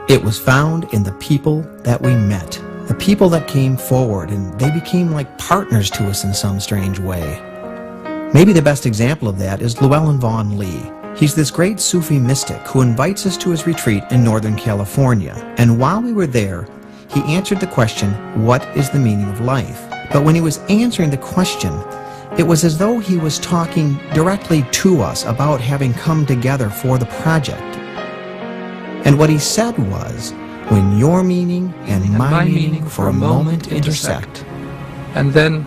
It was found in the people that we met, the people that came forward, and they became like partners to us in some strange way. Maybe the best example of that is Llewellyn Vaughan Lee. He's this great Sufi mystic who invites us to his retreat in Northern California, and while we were there, he answered the question, what is the meaning of life? But when he was answering the question, it was as though he was talking directly to us about having come together for the project. And what he said was, when your meaning and my meaning for a moment intersect. And then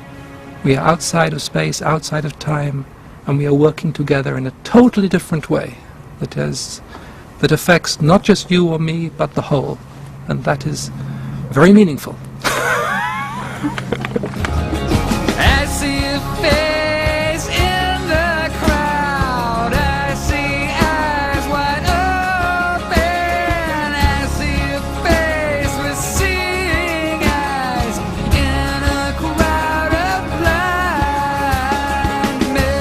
we are outside of space, outside of time, and we are working together in a totally different way that affects not just you or me, but the whole. And that is very meaningful. I see a face in the crowd. I see eyes wide open. I see a face with seeing eyes in a crowd of blind men.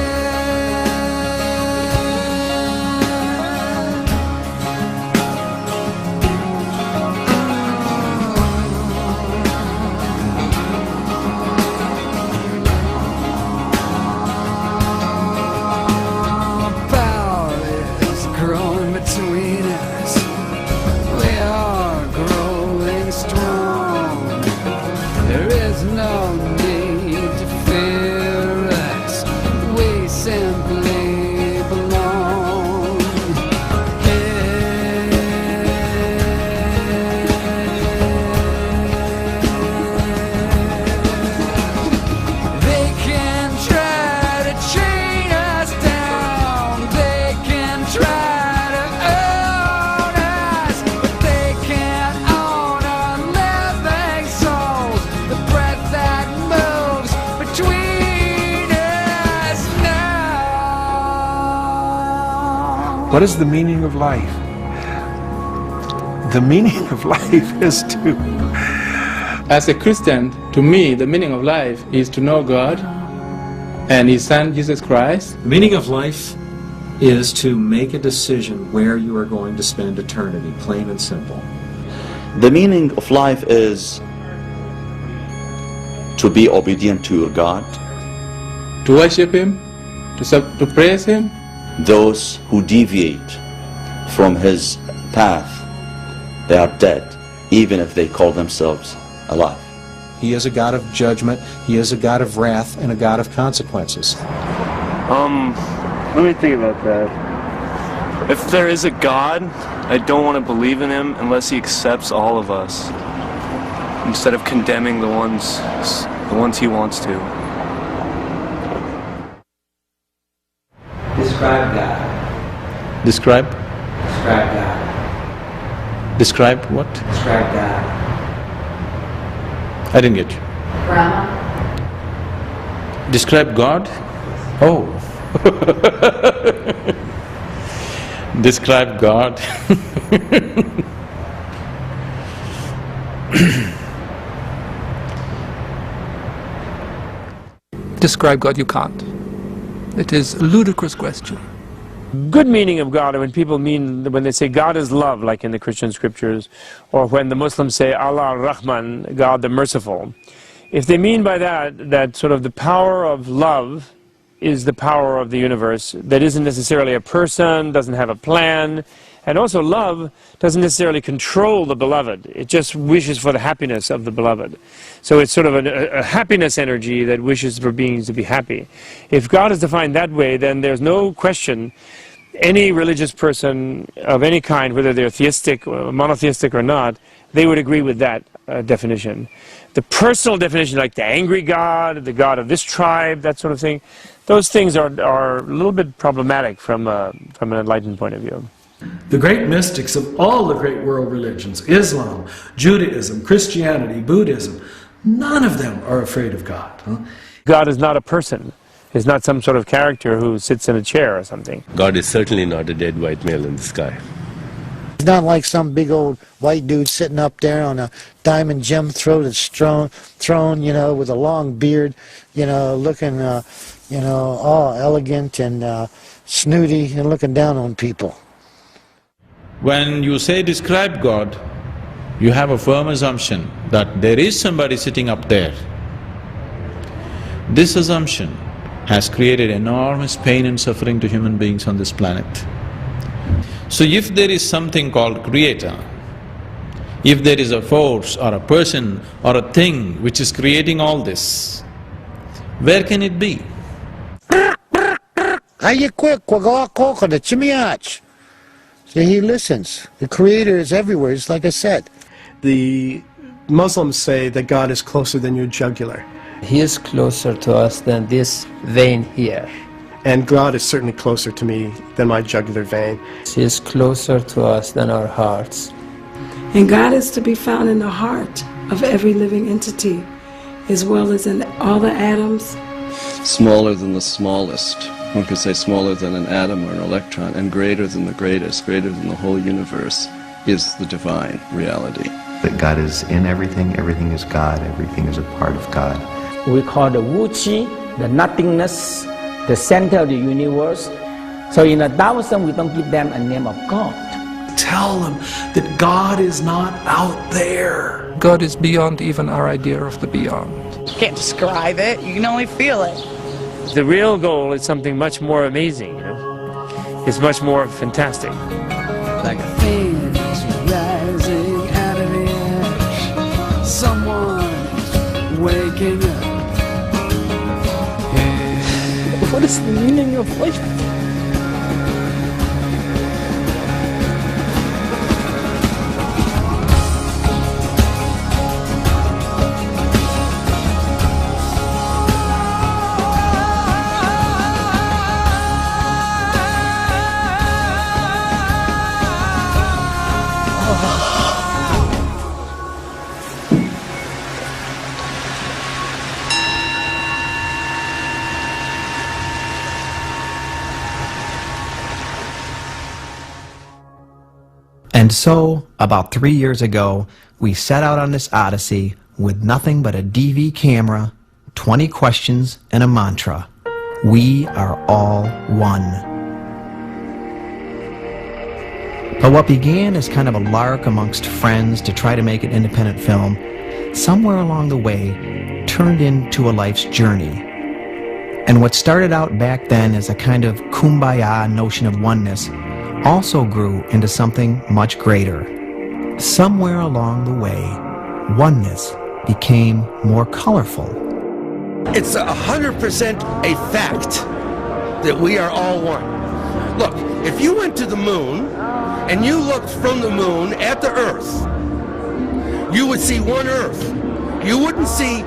What is the meaning of life? The meaning of life is to... As a Christian, to me, the meaning of life is to know God and His Son, Jesus Christ. The meaning of life is to make a decision where you are going to spend eternity, plain and simple. The meaning of life is to be obedient to God. To worship Him, to praise Him. Those who deviate from His path, they are dead, even if they call themselves alive. He is a God of judgment, He is a God of wrath, and a God of consequences. Let me think about that. If there is a God, I don't want to believe in Him unless He accepts all of us, instead of condemning the ones He wants to. Describe God. Describe? Describe God. Describe what? Describe God. I didn't get you. Brahma. Describe God? Oh. Describe God. Describe God you can't. It is a ludicrous question. Good meaning of God, when people mean, when they say God is love, like in the Christian scriptures, or when the Muslims say Allah Rahman, God the merciful. If they mean by that sort of the power of love is the power of the universe, that isn't necessarily a person, doesn't have a plan, and also love doesn't necessarily control the beloved, it just wishes for the happiness of the beloved. So it's sort of a happiness energy that wishes for beings to be happy. If God is defined that way, then there's no question any religious person of any kind, whether they're theistic or monotheistic or not, they would agree with that definition. The personal definition, like the angry God, the God of this tribe, that sort of thing, those things are a little bit problematic from an enlightened point of view. The great mystics of all the great world religions, Islam, Judaism, Christianity, Buddhism, none of them are afraid of God. Huh? God is not a person. He's not some sort of character who sits in a chair or something. God is certainly not a dead white male in the sky. He's not like some big old white dude sitting up there on a diamond gem-throated throne, you know, with a long beard, you know, looking, you know, all elegant and snooty and looking down on people. When you say describe God, you have a firm assumption that there is somebody sitting up there. This assumption has created enormous pain and suffering to human beings on this planet. So if there is something called Creator, if there is a force or a person or a thing which is creating all this, where can it be? See, he listens. The Creator is everywhere, just like I said. The Muslims say that God is closer than your jugular. He is closer to us than this vein here. And God is certainly closer to me than my jugular vein. He is closer to us than our hearts. And God is to be found in the heart of every living entity, as well as in all the atoms. Smaller than the smallest. One could say smaller than an atom or an electron, and greater than the greatest, greater than the whole universe, is the divine reality. That God is in everything, everything is God, everything is a part of God. We call the Wu-Chi, the nothingness, the center of the universe. So in Taoism, we don't give them a name of God. Tell them that God is not out there. God is beyond even our idea of the beyond. You can't describe it, you can only feel it. The real goal is something much more amazing, you know? It's much more fantastic. Like a phoenix rising out of the ash, someone waking up. What is the meaning of life? And so, about 3 years ago, we set out on this odyssey with nothing but a DV camera, 20 questions, and a mantra. We are all one. But what began as kind of a lark amongst friends to try to make an independent film, somewhere along the way turned into a life's journey. And what started out back then as a kind of kumbaya notion of oneness also grew into something much greater. Somewhere along the way, oneness became more colorful. It's 100% a fact that we are all one. Look, if you went to the moon and you looked from the moon at the Earth, you would see one Earth. You wouldn't see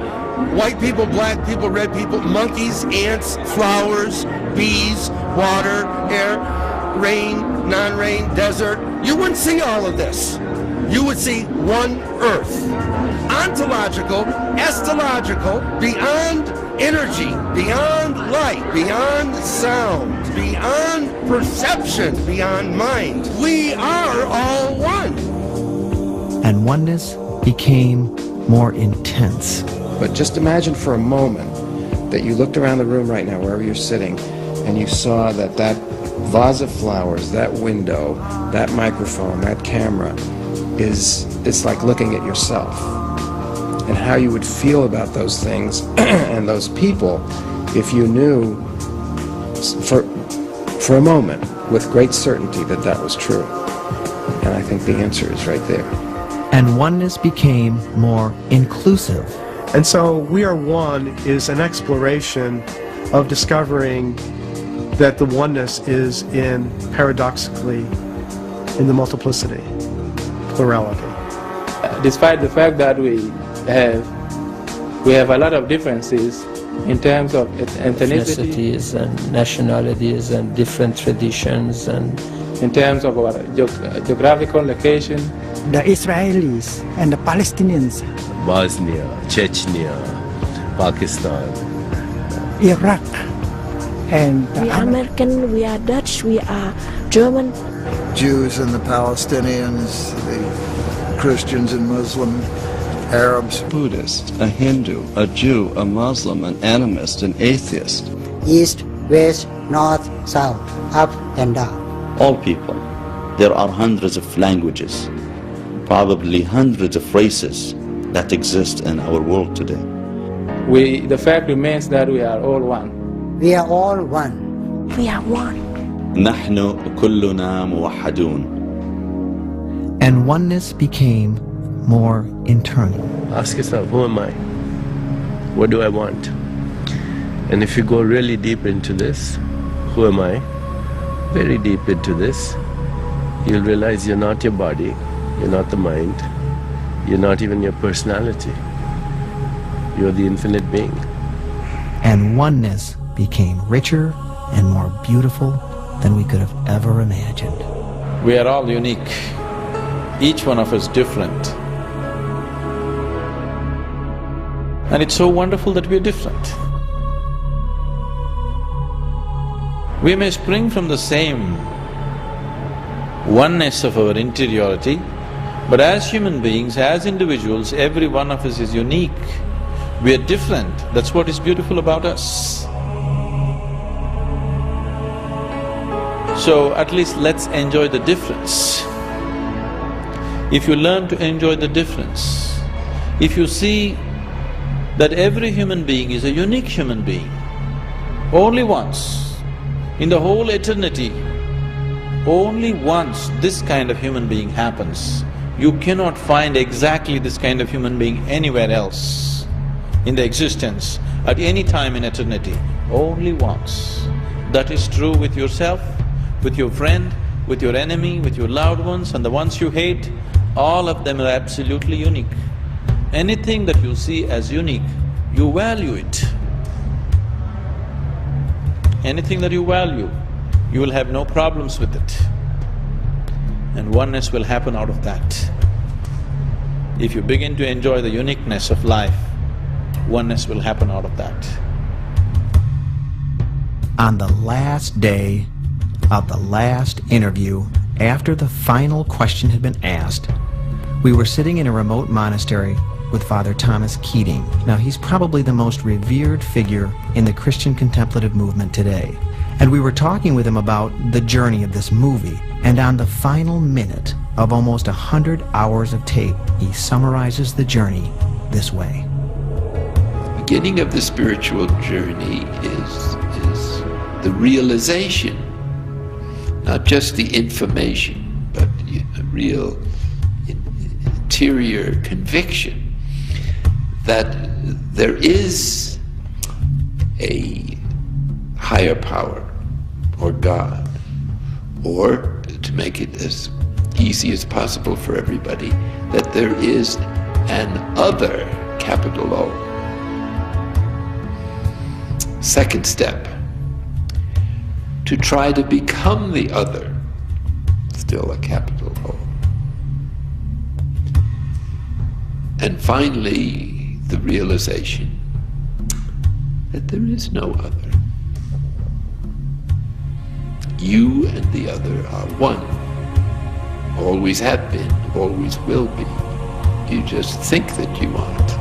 white people, black people, red people, monkeys, ants, flowers, bees, water, air, rain, non-rain, desert. You wouldn't see all of this. You would see one Earth. Ontological, estological, beyond energy, beyond light, beyond sound, beyond perception, beyond mind. We are all one. And oneness became more intense. But just imagine for a moment that you looked around the room right now, wherever you're sitting, and you saw that vase of flowers, that window, that microphone, that camera, it's like looking at yourself. And how you would feel about those things and those people if you knew for a moment with great certainty that that was true. And I think the answer is right there. And oneness became more inclusive. And so We Are One is an exploration of discovering that the oneness is paradoxically, in the multiplicity, plurality. Despite the fact that we have a lot of differences in terms of ethnicities and nationalities and different traditions, and in terms of our geographical location. The Israelis and the Palestinians, Bosnia, Chechnya, Pakistan, Iraq, and we are American, we are Dutch, we are German. Jews and the Palestinians, the Christians and Muslim, Arabs, Buddhist, a Hindu, a Jew, a Muslim, an animist, an atheist. East, West, North, South, up and down. All people. There are hundreds of languages, probably hundreds of races that exist in our world today. The fact remains that we are all one. We are all one. We are one. نحن كلنا موحدون. And oneness became more internal. Ask yourself, who am I? What do I want? And if you go really deep into this, who am I? Very deep into this, you'll realize you're not your body, you're not the mind, you're not even your personality. You're the infinite being. And oneness became richer and more beautiful than we could have ever imagined. We are all unique. Each one of us different. And it's so wonderful that we're different. We may spring from the same oneness of our interiority, but as human beings, as individuals, every one of us is unique. We are different. That's what is beautiful about us. So at least let's enjoy the difference. If you learn to enjoy the difference, if you see that every human being is a unique human being, only once in the whole eternity, only once this kind of human being happens. You cannot find exactly this kind of human being anywhere else in the existence at any time in eternity, only once. That is true with yourself, with your friend, with your enemy, with your loved ones and the ones you hate. All of them are absolutely unique. Anything that you see as unique, you value it. Anything that you value, you will have no problems with it. And oneness will happen out of that. If you begin to enjoy the uniqueness of life, oneness will happen out of that. On the last day of the last interview, after the final question had been asked, we were sitting in a remote monastery with Father Thomas Keating. Now, he's probably the most revered figure in the Christian contemplative movement today. And we were talking with him about the journey of this movie. And on the final minute of almost 100 hours of tape, he summarizes the journey this way. The beginning of the spiritual journey is the realization, not just the information, but a real interior conviction that there is a higher power, or God, or, to make it as easy as possible for everybody, that there is an other, capital O. Second step, to try to become the other, still a capital O. And finally, the realization that there is no other. You and the other are one. Always have been, always will be. You just think that you aren't.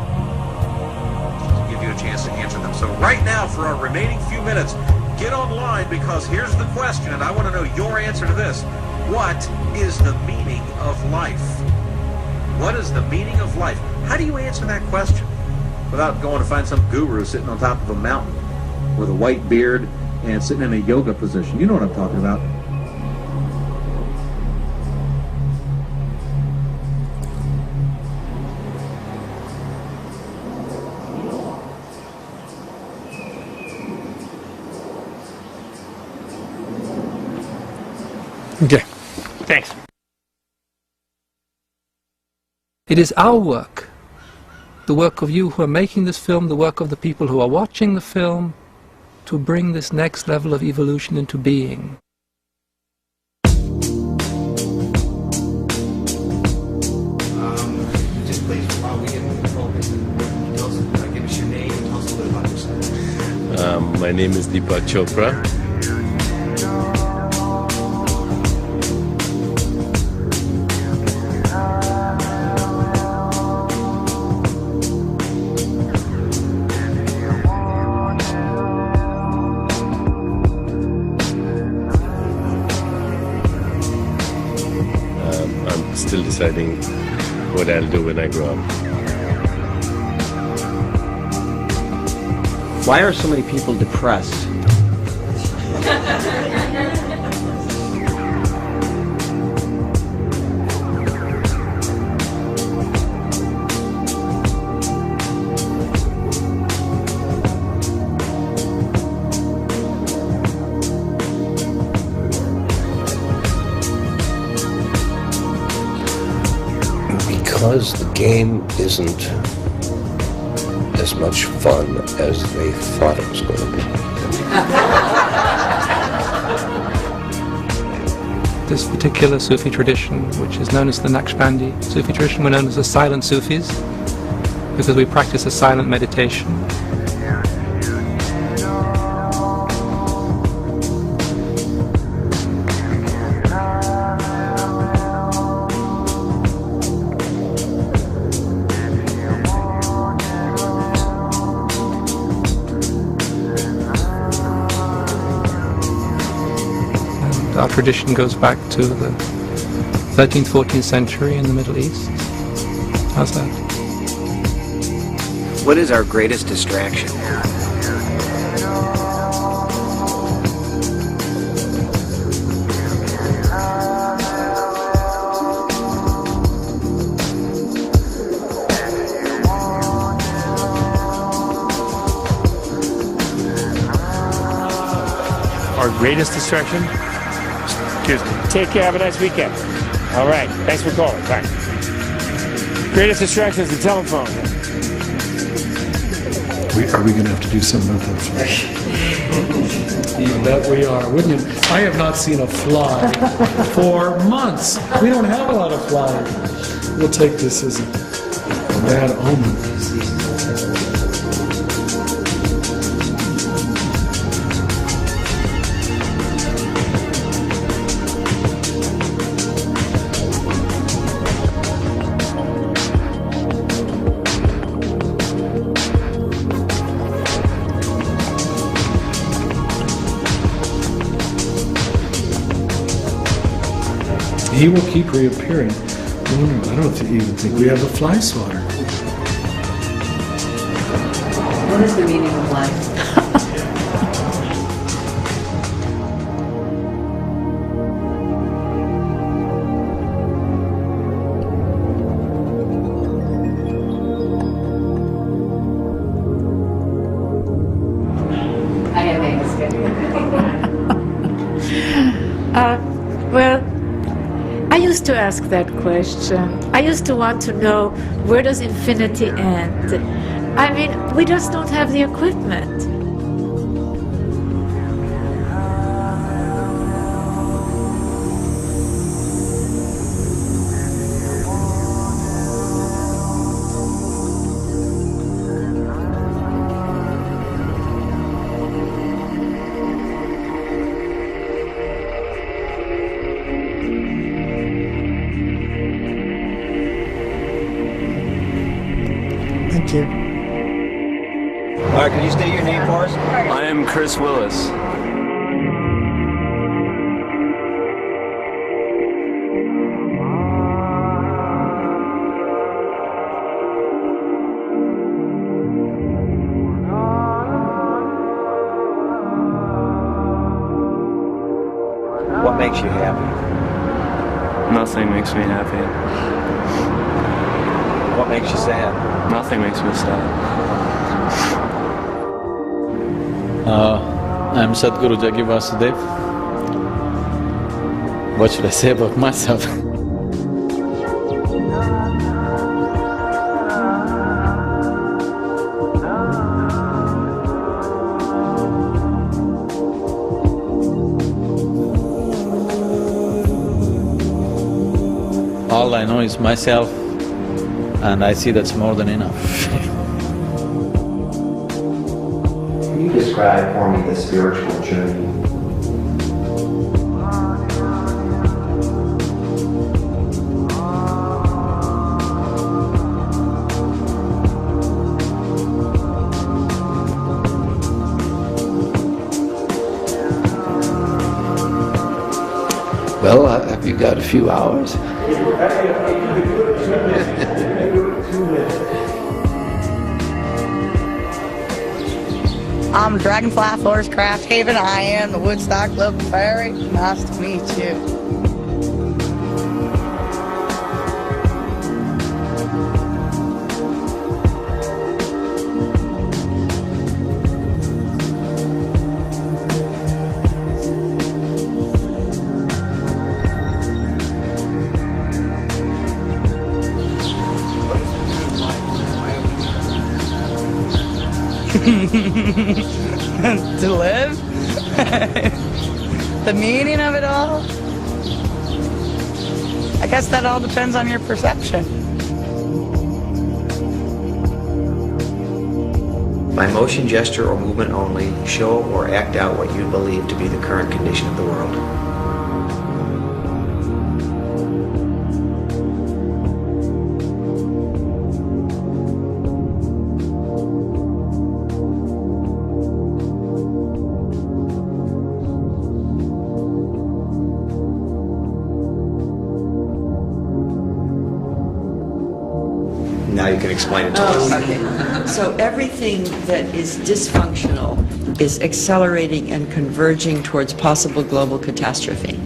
I'll give you a chance to answer them. So right now, for our remaining few minutes, get online, because here's the question, and I want to know your answer to this. What is the meaning of life? What is the meaning of life? How do you answer that question without going to find some guru sitting on top of a mountain with a white beard and sitting in a yoga position? You know what I'm talking about. Okay, thanks. It is our work, the work of you who are making this film, the work of the people who are watching the film, to bring this next level of evolution into being. Just please, while we get focused, give us your name and tell us a little about yourself. My name is Deepak Chopra. Still deciding what I'll do when I grow up. Why are so many people depressed? Because the game isn't as much fun as they thought it was going to be. This particular Sufi tradition, which is known as the Naqshbandi Sufi tradition, we're known as the silent Sufis because we practice a silent meditation. Our tradition goes back to the 13th, 14th century in the Middle East. How's that? What is our greatest distraction? Our greatest distraction? Cheers. Take care. Have a nice weekend. All right. Thanks for calling. Bye. Greatest distraction is the telephone. Are we going to have to do something about that? You bet we are, wouldn't you? I have not seen a fly for months. We don't have a lot of flies. We'll take this as a bad omen. He will keep reappearing. I don't even think we have a fly swatter. What is the meaning of life? Well, I used to ask that question. I used to want to know, where does infinity end? I mean, we just don't have the equipment. Thank you. All right, can you state your name for us? I am Chris Willis. What makes you happy? Nothing makes me happy. What makes you sad? Nothing makes me sad. I'm Sadhguru Jaggi Vasudev. What should I say about myself? All I know is myself, and I see that's more than enough. Can you describe for me the spiritual journey? Well, have you got a few hours? I'm Dragonfly Forest Craft Haven. I am the Woodstock Local Fairy. Nice to meet you. To live? The meaning of it all? I guess that all depends on your perception. By motion, gesture, or movement only, show or act out what you believe to be the current condition of the world. Now you can explain it to us. Okay. So everything that is dysfunctional is accelerating and converging towards possible global catastrophe.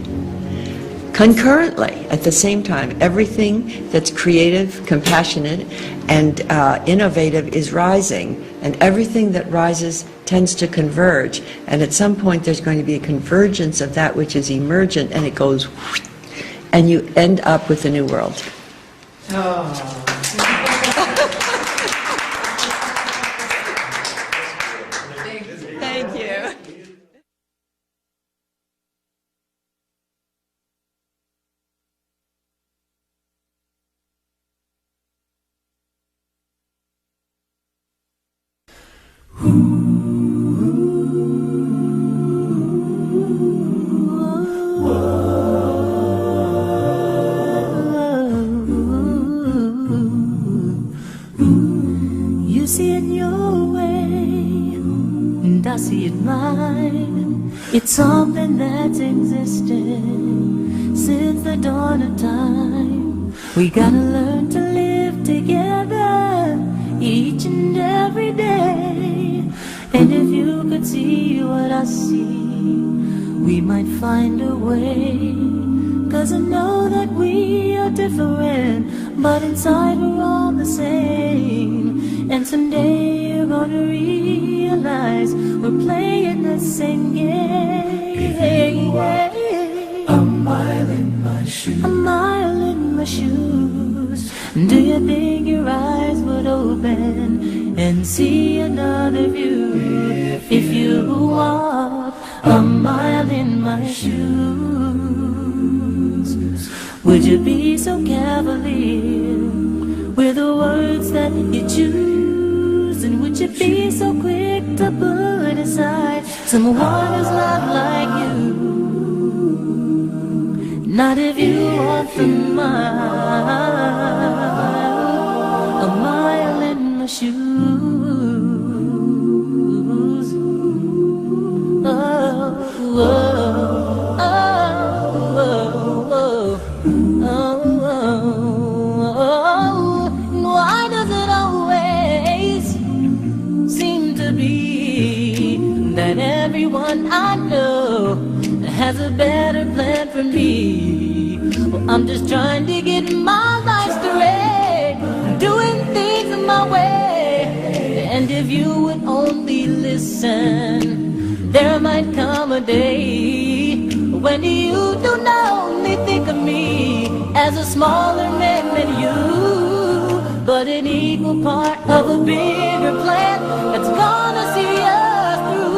Concurrently, at the same time, everything that's creative, compassionate, and innovative is rising, and everything that rises tends to converge. And at some point, there's going to be a convergence of that which is emergent, and it goes, and you end up with a new world. Oh. Thank you. You see it your way, and I see it mine. It's something that's existed since the dawn of time. We gotta learn to live together each and every day. And if you could see what I see, we might find a way. 'Cause I know that we are different, but inside we're all the same. And someday you're gonna realize we're playing the same game. A mile in my shoes. A mile in my shoes. Do you think your eyes would open and see another view if you walk a mile in my shoes? Would you be so cavalier with the words that you choose? And would you be so quick to put aside someone who's not like you? Not if you walk the mile, a mile in my shoes. Oh, oh, oh, oh, oh, oh. Why does it always seem to be that everyone I know has a better plan for me? Well, I'm just trying to get my life straight, doing things my way. And if you would only listen, there might come a day when you don't only think of me as a smaller man than you, but an equal part of a bigger plan that's gonna see us through.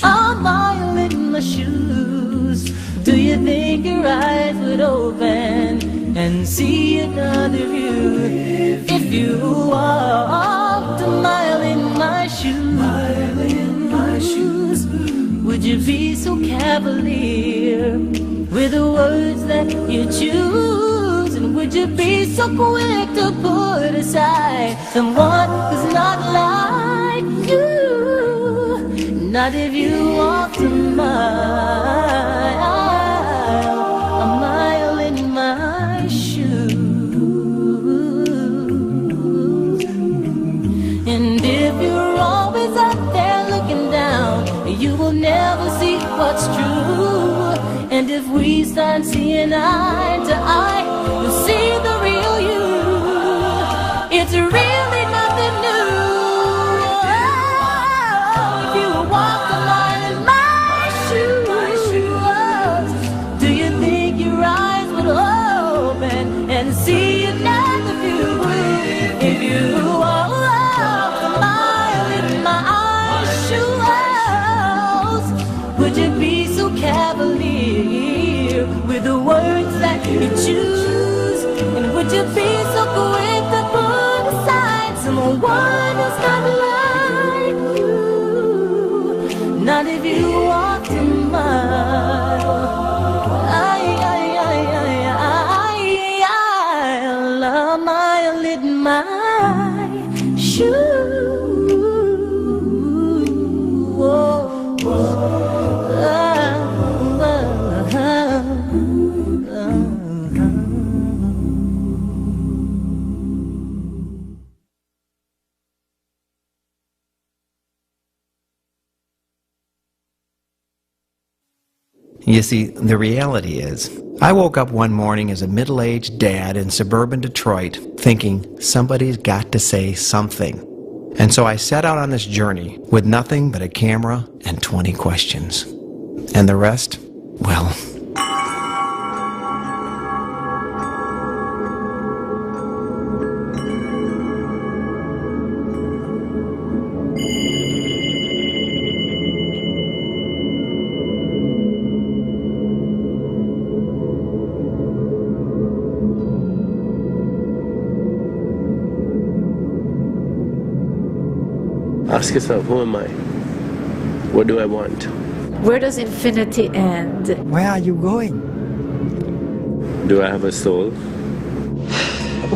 A mile in my shoes. Do you think your eyes would open and see another view if you walked a mile in my shoes? Would you be so cavalier with the words that you choose? And would you be so quick to put aside someone who's not like you? Not if you walked a mile in my shoes. And if you're always up there looking down, you will never see what's true. And if we start seeing eye to eye, you'll see the real you. It's really nothing new. If you walk a mile in my shoes, do you think your eyes would open and see another view? If you walk a mile in my shoes, would you be so cavalier with the words that you choose? And would you be so quick to put aside someone who's not like you? Not if you walked a mile, a mile in my shoes. You see, the reality is, I woke up one morning as a middle-aged dad in suburban Detroit thinking somebody's got to say something. And so I set out on this journey with nothing but a camera and 20 questions. And the rest, well... Ask yourself, who am I? What do I want? Where does infinity end? Where are you going? Do I have a soul?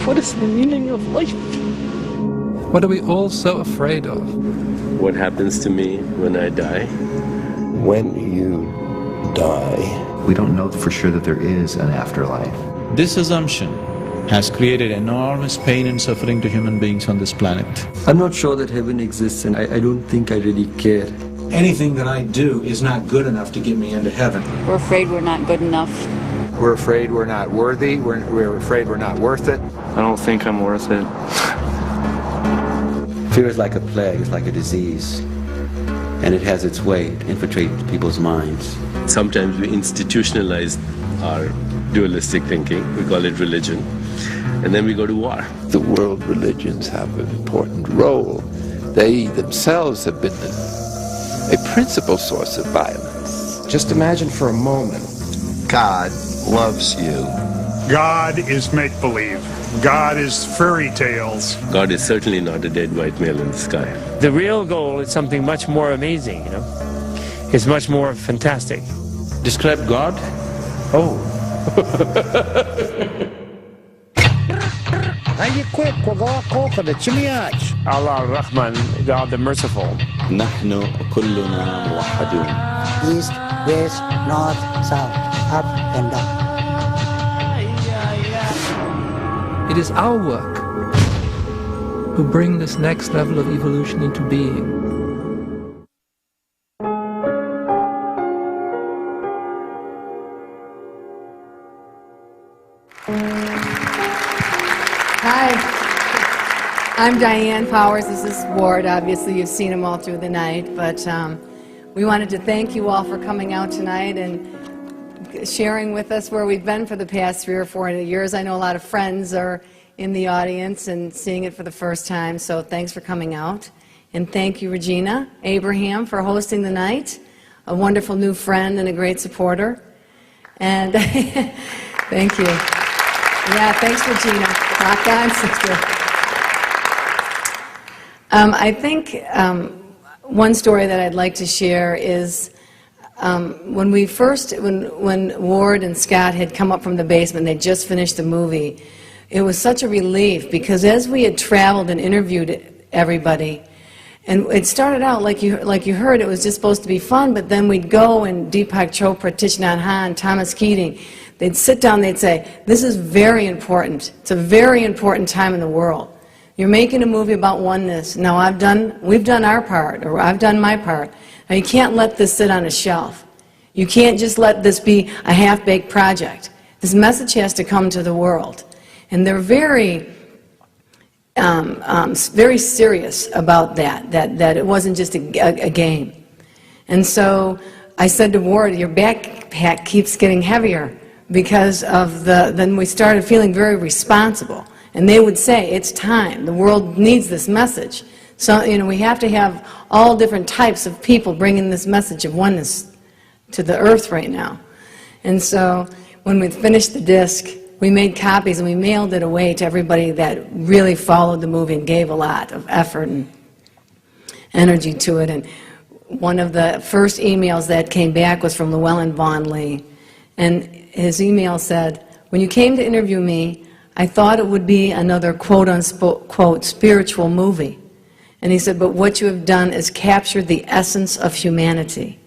What is the meaning of life? What are we all so afraid of? What happens to me when I die? When you die. We don't know for sure that there is an afterlife. This assumption has created enormous pain and suffering to human beings on this planet. I'm not sure that heaven exists, and I don't think I really care. Anything that I do is not good enough to get me into heaven. We're afraid we're not good enough. We're afraid we're not worthy. We're afraid we're not worth it. I don't think I'm worth it. Fear is like a plague, it's like a disease. And it has its way to infiltrate people's minds. Sometimes we institutionalize our dualistic thinking, we call it religion, and then we go to war. The world religions have an important role. They themselves have been a principal source of violence. Just imagine for a moment. God loves you. God is make-believe. God is fairy tales. God is certainly not a dead white male in the sky. The real goal is something much more amazing, you know. It's much more fantastic. Describe God? Oh. Allah Rahman, God the Merciful. نحن كلنا موحدون. East, west, north, south, up and down. It is our work to bring this next level of evolution into being. Hi, I'm Diane Powers. This is Ward. Obviously, you've seen them all through the night, but we wanted to thank you all for coming out tonight and sharing with us where we've been for the past 3 or 4 years. I know a lot of friends are in the audience and seeing it for the first time, so thanks for coming out. And thank you, Regina Abraham, for hosting the night, a wonderful new friend and a great supporter. And thank you. Yeah, thanks, Regina. Rock on, sister. I think one story that I'd like to share is when Ward and Scott had come up from the basement, they'd just finished the movie, it was such a relief because as we had traveled and interviewed everybody, and it started out like you heard, it was just supposed to be fun, but then we'd go and Deepak Chopra, Thich Nhat Hanh, Thomas Keating, they'd sit down, they'd say, this is very important. It's a very important time in the world. You're making a movie about oneness. Now we've done our part, or I've done my part. Now you can't let this sit on a shelf. You can't just let this be a half-baked project. This message has to come to the world. And they're very serious about that it wasn't just a game. And so I said to Ward, your backpack keeps getting heavier because of then we started feeling very responsible. And they would say, it's time, the world needs this message. So, you know, we have to have all different types of people bringing this message of oneness to the earth right now. And so when we finished the disc, we made copies and we mailed it away to everybody that really followed the movie and gave a lot of effort and energy to it. And one of the first emails that came back was from Llewellyn Vaughan Lee. And his email said, when you came to interview me, I thought it would be another quote-unquote spiritual movie. And he said, but what you have done is captured the essence of humanity.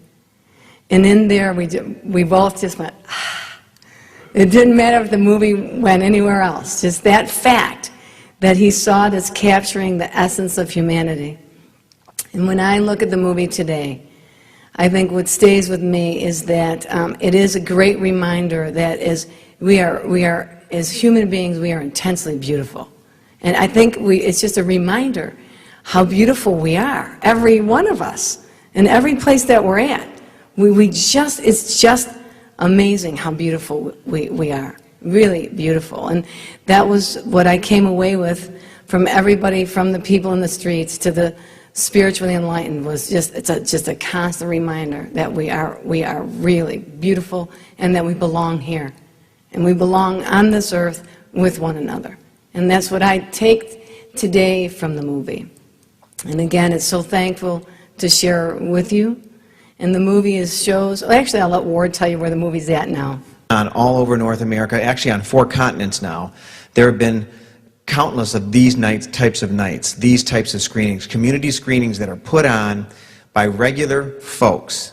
And in there, we both just went, ah. It didn't matter if the movie went anywhere else. Just that fact that he saw it as capturing the essence of humanity. And when I look at the movie today, I think what stays with me is that it is a great reminder that we are as human beings, we are intensely beautiful. And I think it's just a reminder how beautiful we are, every one of us, in every place that we're at. It's just amazing how beautiful we are, really beautiful. And that was what I came away with from everybody, from the people in the streets to the spiritually enlightened, was just a constant reminder that we are really beautiful and that we belong here. And we belong on this earth with one another. And that's what I take today from the movie. And again, it's so thankful to share with you. And the movie shows, well, actually I'll let Ward tell you where the movie's at now. On all over North America, actually on 4 continents now, there have been countless of these types of nights, these types of screenings, community screenings that are put on by regular folks.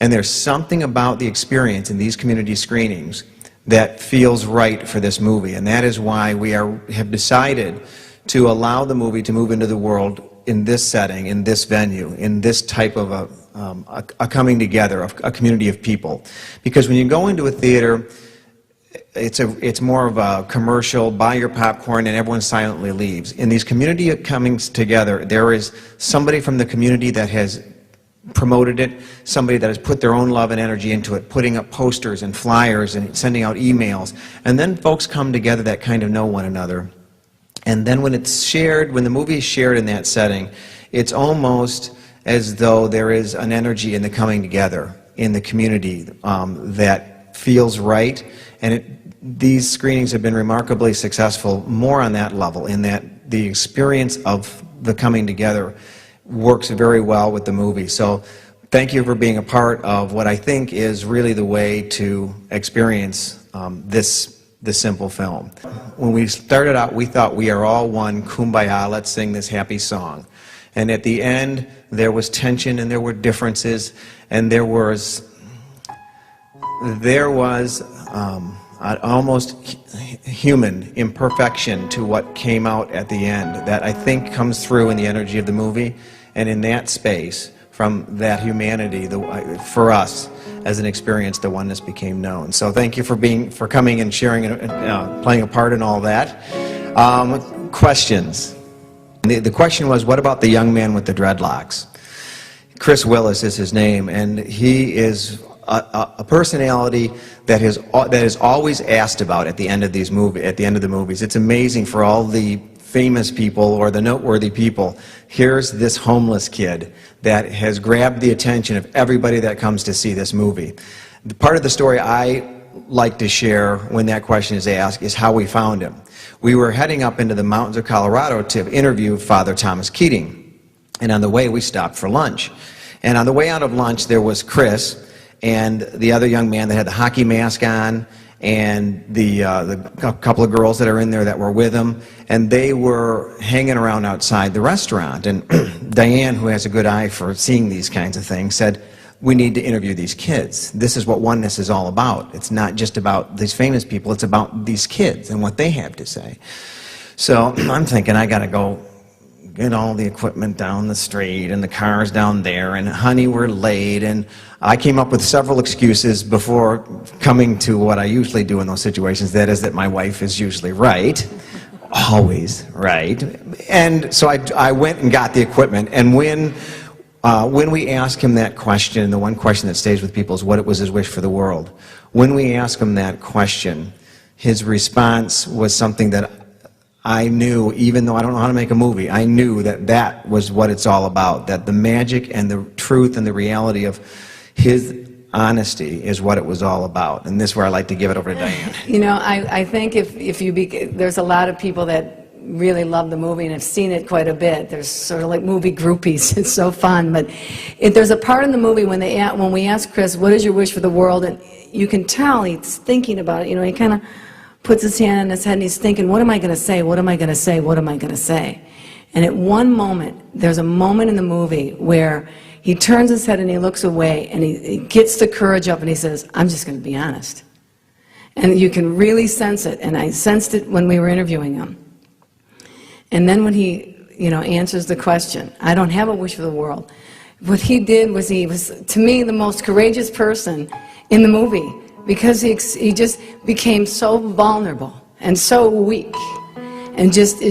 And there's something about the experience in these community screenings that feels right for this movie, and that is why we have decided to allow the movie to move into the world in this setting, in this venue, in this type of a coming together of a community of people. Because when you go into a theater, it's more of a commercial, buy your popcorn and everyone silently leaves. In these community comings together, there is somebody from the community that has promoted it, somebody that has put their own love and energy into it, putting up posters and flyers and sending out emails, and then folks come together that kind of know one another. And then when it's shared, when the movie is shared in that setting, it's almost as though there is an energy in the coming together in the community that feels right, and these screenings have been remarkably successful more on that level, in that the experience of the coming together works very well with the movie. So thank you for being a part of what I think is really the way to experience this simple film. When we started out, we thought we are all one, kumbaya, let's sing this happy song. And at the end, there was tension and there were differences, and there was almost human imperfection to what came out at the end that I think comes through in the energy of the movie, and in that space, from that humanity, for us as an experience, the oneness became known. So thank you for coming and sharing and playing a part in all that. Questions. The question was, what about the young man with the dreadlocks? Chris Willis is his name, and he is a personality that is always asked about at the end of these the movies. It's amazing for all the famous people or the noteworthy people. Here's this homeless kid that has grabbed the attention of everybody that comes to see this movie. The part of the story I like to share when that question is asked is how we found him. We were heading up into the mountains of Colorado to interview Father Thomas Keating, and on the way we stopped for lunch. And on the way out of lunch there was Chris and the other young man that had the hockey mask on, and the couple of girls that are in there that were with him, and they were hanging around outside the restaurant. And Diane, who has a good eye for seeing these kinds of things, said, we need to interview these kids. This is what oneness is all about. It's not just about these famous people, it's about these kids and what they have to say. So I'm thinking, I gotta go get all the equipment down the street, and the car's down there, and honey, we're late. And I came up with several excuses before coming to what I usually do in those situations. That is that my wife is usually right, always right. And so I went and got the equipment, and when we ask him that question, the one question that stays with people is what was his wish for the world. When we ask him that question, his response was something that I knew, even though I don't know how to make a movie, I knew that that was what it's all about, that the magic and the truth and the reality of his honesty is what it was all about. And this is where I like to give it over to Diane. You know, I think there's a lot of people that really love the movie and have seen it quite a bit. There's sort of like movie groupies. It's so fun. But there's a part in the movie when we ask Chris, what is your wish for the world? And you can tell he's thinking about it. You know, he kind of puts his hand on his head and he's thinking, what am I going to say? What am I going to say? What am I going to say? And at one moment, there's a moment in the movie where he turns his head and he looks away and he gets the courage up and he says, I'm just going to be honest. And you can really sense it, and I sensed it when we were interviewing him. And then when he, answers the question, I don't have a wish for the world. What he did was he was, to me, the most courageous person in the movie, because he just became so vulnerable and so weak, and just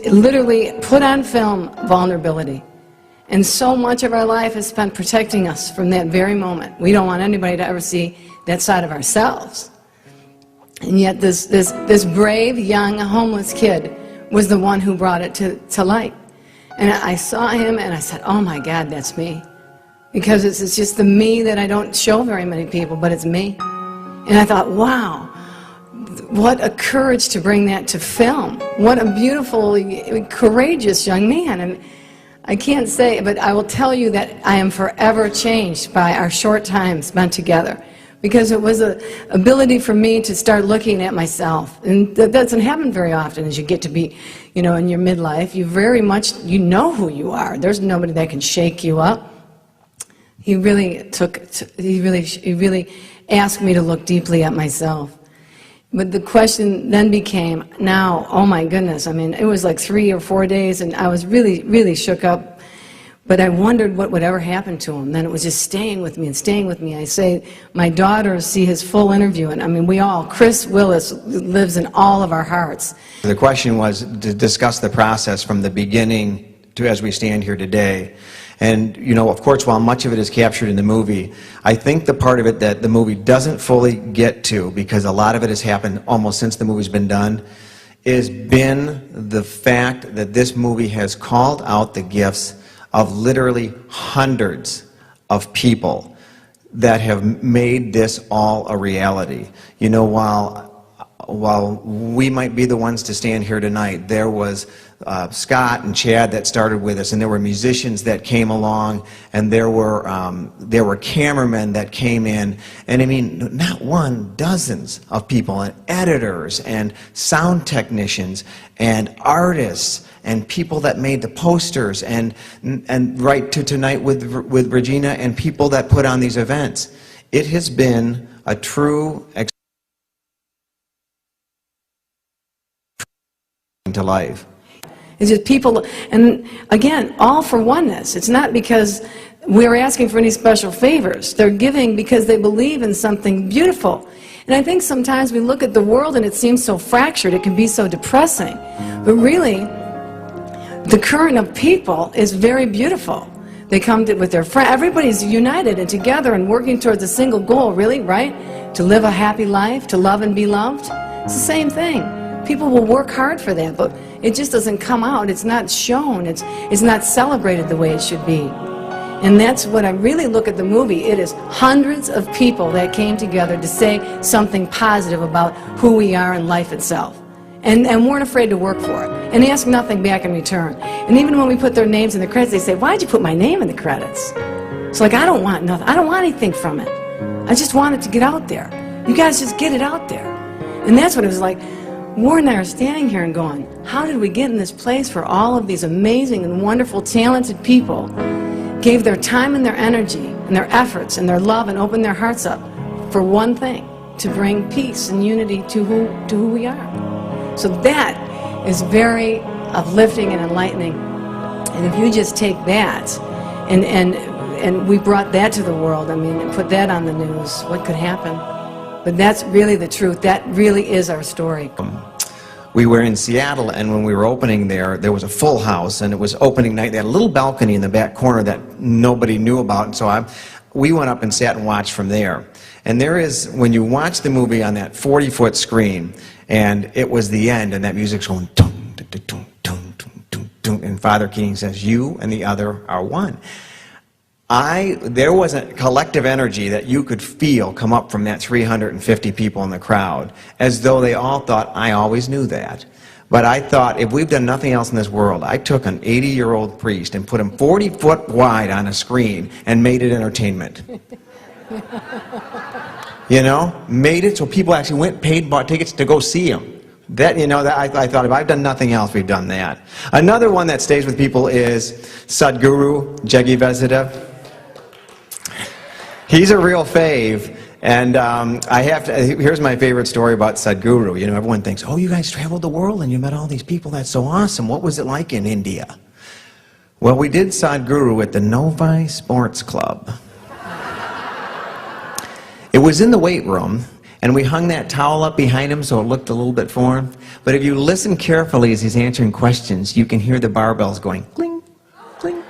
literally put on film vulnerability. And so much of our life is spent protecting us from that very moment. We don't want anybody to ever see that side of ourselves. And yet this brave, young, homeless kid was the one who brought it to light. And I saw him and I said, oh my God, that's me. Because it's just the me that I don't show very many people, but it's me. And I thought, wow, what a courage to bring that to film. What a beautiful, courageous young man. And I can't say, but I will tell you that I am forever changed by our short time spent together. Because it was an ability for me to start looking at myself. And that doesn't happen very often as you get to be, in your midlife. You very much, you know who you are. There's nobody that can shake you up. he really asked me to look deeply at myself. But the question then became, now, oh my goodness, I mean, it was like 3 or 4 days, and I was really shook up. But I wondered what would ever happen to him. Then it was just staying with me and staying with me. I say, my daughters see his full interview, and I mean, we all, Chris Willis lives in all of our hearts. The question was to discuss the process from the beginning to as we stand here today. And, you know, of course, while much of it is captured in the movie, I think the part of it that the movie doesn't fully get to, because a lot of it has happened almost since the movie's been done, has been the fact that this movie has called out the gifts of literally hundreds of people that have made this all a reality. You know, while we might be the ones to stand here tonight, there was Scott and Chad that started with us, and there were musicians that came along, and there were cameramen that came in, and I mean, not one, dozens of people, and editors, and sound technicians, and artists, and people that made the posters, and right to tonight with Regina, and people that put on these events. It has been a true to life. It's just people, and again, all for oneness. It's not because we're asking for any special favors. They're giving because they believe in something beautiful. And I think sometimes we look at the world and it seems so fractured, it can be so depressing. But really, the current of people is very beautiful. They come with their friends. Everybody's united and together and working towards a single goal, really, right? To live a happy life, to love and be loved. It's the same thing. People will work hard for that, but it just doesn't come out. It's not shown. It's not celebrated the way it should be. And that's what I really look at the movie. It is hundreds of people that came together to say something positive about who we are in life itself. And weren't afraid to work for it. And ask nothing back in return. And even when we put their names in the credits, they say, why'd you put my name in the credits? It's like, I don't want nothing. I don't want anything from it. I just want it to get out there. You guys just get it out there. And that's what it was like. Warren and I are standing here and going, how did we get in this place where all of these amazing and wonderful, talented people gave their time and their energy and their efforts and their love and opened their hearts up for one thing, to bring peace and unity to who we are. So that is very uplifting and enlightening. And if you just take that and we brought that to the world, I mean, and put that on the news, what could happen? But that's really the truth. That really is our story. We were in Seattle, and when we were opening there was a full house, and it was opening night. They had a little balcony in the back corner that nobody knew about, and so we went up and sat and watched from there. And there is, when you watch the movie on that 40-foot screen, and it was the end, and that music's going, dum, dum, dum, dum, dum, dum, dum, and Father Keating says, you and the other are one. There was a collective energy that you could feel come up from that 350 people in the crowd, as though they all thought, I always knew that. But I thought, if we've done nothing else in this world, I took an 80-year-old priest and put him 40 foot wide on a screen and made it entertainment. You know, made it so people actually went, paid, bought tickets to go see him. That, you know, that I thought, if I've done nothing else, we've done that. Another one that stays with people is Sadhguru Jaggi Vasudev. He's a real fave, and here's my favorite story about Sadhguru. You know, everyone thinks, oh, you guys traveled the world and you met all these people, that's so awesome. What was it like in India? Well, we did Sadhguru at the Novi Sports Club. It was in the weight room, and we hung that towel up behind him so it looked a little bit foreign. But if you listen carefully as he's answering questions, you can hear the barbells going, cling, cling.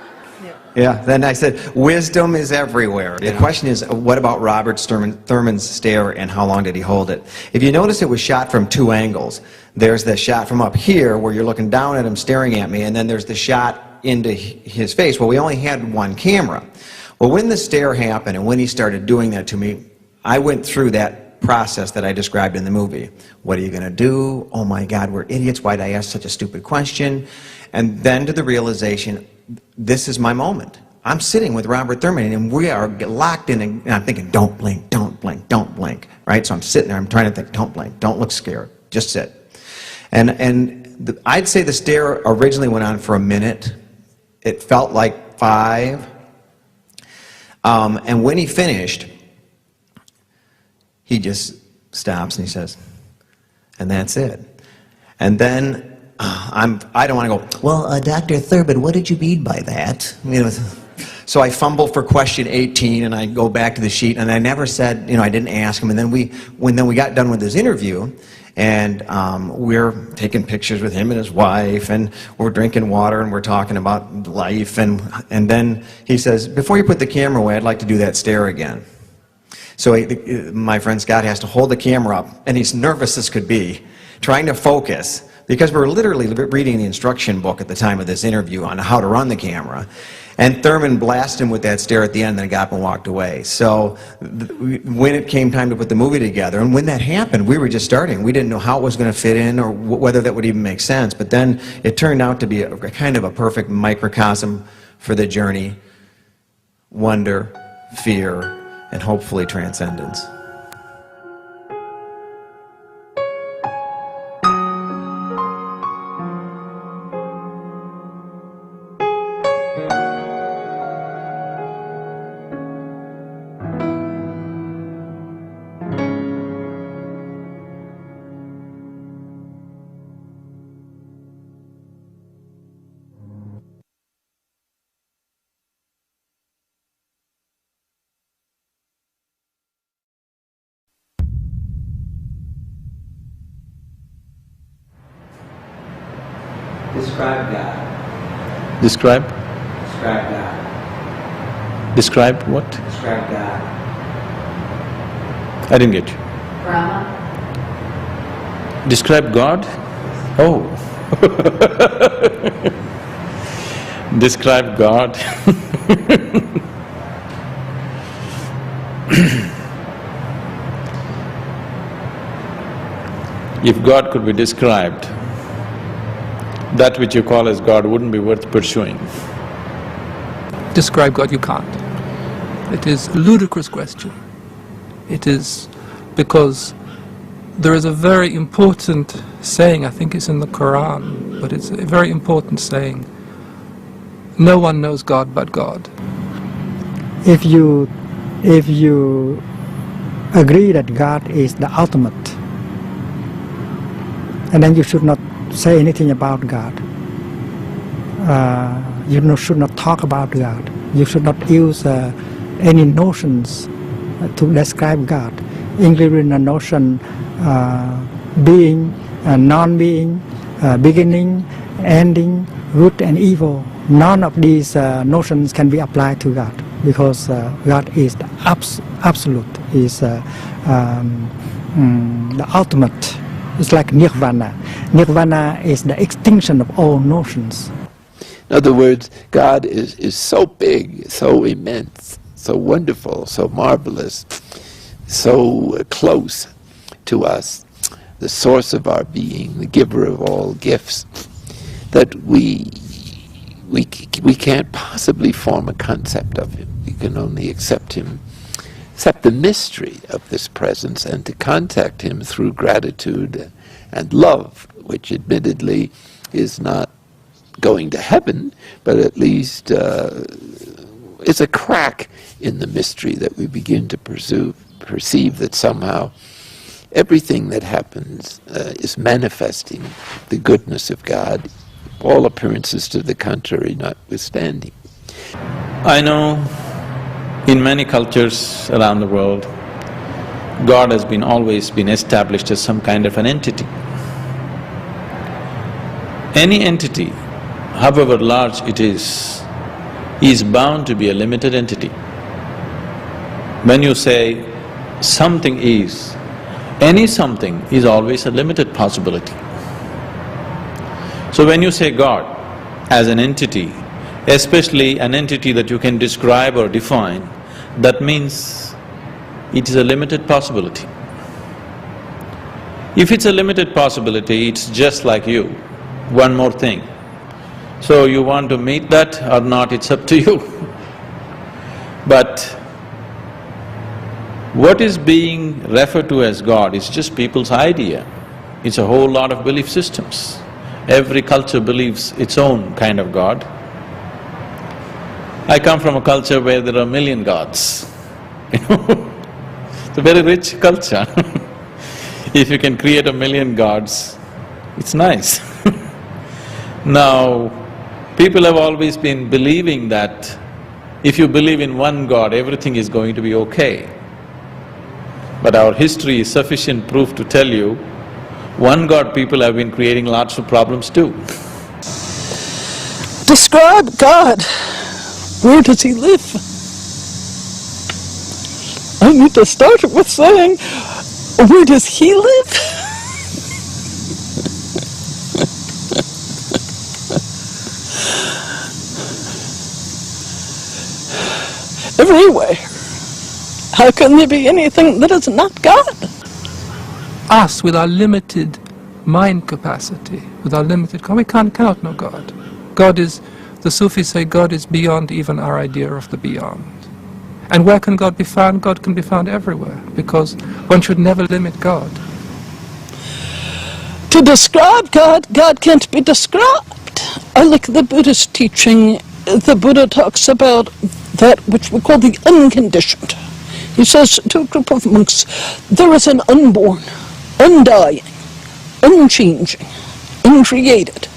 Yeah, then I said, wisdom is everywhere. The question is, what about Robert Thurman's stare, and how long did he hold it? If you notice, it was shot from 2 angles. There's the shot from up here, where you're looking down at him, staring at me, and then there's the shot into his face. Well, we only had 1 camera. Well, when the stare happened, and when he started doing that to me, I went through that process that I described in the movie. What are you going to do? Oh my God, we're idiots. Why'd I ask such a stupid question? And then to the realization, this is my moment. I'm sitting with Robert Thurman, and we are locked in, and I'm thinking, don't blink, don't blink, don't blink, right? So I'm sitting there, I'm trying to think, don't blink, don't look scared, just sit. I'd say the stare originally went on for a minute. It felt like 5. And when he finished, he just stops and he says, and that's it. And then I don't want to go, well, Dr. Thurbin, what did you mean by that? You know, so I fumble for question 18 and I go back to the sheet and I never said, you know, I didn't ask him. And then we got done with his interview, and we're taking pictures with him and his wife, and we're drinking water and we're talking about life, and then he says, before you put the camera away, I'd like to do that stare again. So my friend Scott has to hold the camera up, and he's nervous as could be, trying to focus, because we're literally reading the instruction book at the time of this interview on how to run the camera. And Thurman blasted him with that stare at the end, and then got up and walked away. So when it came time to put the movie together, and when that happened, we were just starting. We didn't know how it was going to fit in or whether that would even make sense. But then it turned out to be a kind of a perfect microcosm for the journey, wonder, fear, and hopefully transcendence. Describe God. Describe? Describe God. Describe what? Describe God. I didn't get you. Brahma. Describe God? Oh. Describe God. If God could be described, that which you call as God wouldn't be worth pursuing. Describe God you can't. It is a ludicrous question. It is because there is a very important saying, I think it's in the Quran, but it's a very important saying. No one knows God but God. If you agree that God is the ultimate, and then you should not say anything about God. You should not talk about God. You should not use any notions to describe God, including the notion being, non-being, beginning, ending, good and evil. None of these notions can be applied to God, because God is the absolute, is the ultimate. It's like nirvana. Nirvana is the extinction of all notions. In other words, God is so big, so immense, so wonderful, so marvelous, so close to us, the source of our being, the giver of all gifts, that we can't possibly form a concept of him. We can only accept him, accept the mystery of this presence, and to contact him through gratitude and love, which admittedly is not going to heaven, but at least is a crack in the mystery that we begin to perceive that somehow everything that happens is manifesting the goodness of God, all appearances to the contrary notwithstanding. I know in many cultures around the world, God has always been established as some kind of an entity. Any entity, however large it is bound to be a limited entity. When you say something is, any something is always a limited possibility. So when you say God as an entity, especially an entity that you can describe or define, that means it is a limited possibility. If it's a limited possibility, it's just like you. One more thing. So you want to meet that or not, it's up to you. But what is being referred to as God is just people's idea. It's a whole lot of belief systems. Every culture believes its own kind of God. I come from a culture where there are a million gods, you know. It's a very rich culture. If you can create a million gods, it's nice. Now, people have always been believing that if you believe in one God, everything is going to be okay. But our history is sufficient proof to tell you, one God people have been creating lots of problems too. Describe God. Where does he live? I need to start with saying, where does he live? Everywhere. How can there be anything that is not God? Us, with our limited mind capacity, with our limited... we cannot know God. God is, the Sufis say, God is beyond even our idea of the beyond. And where can God be found? God can be found everywhere, because one should never limit God. To describe God, God can't be described. I like the Buddhist teaching. The Buddha talks about that which we call the unconditioned. He says to a group of monks, there is an unborn, undying, unchanging, uncreated.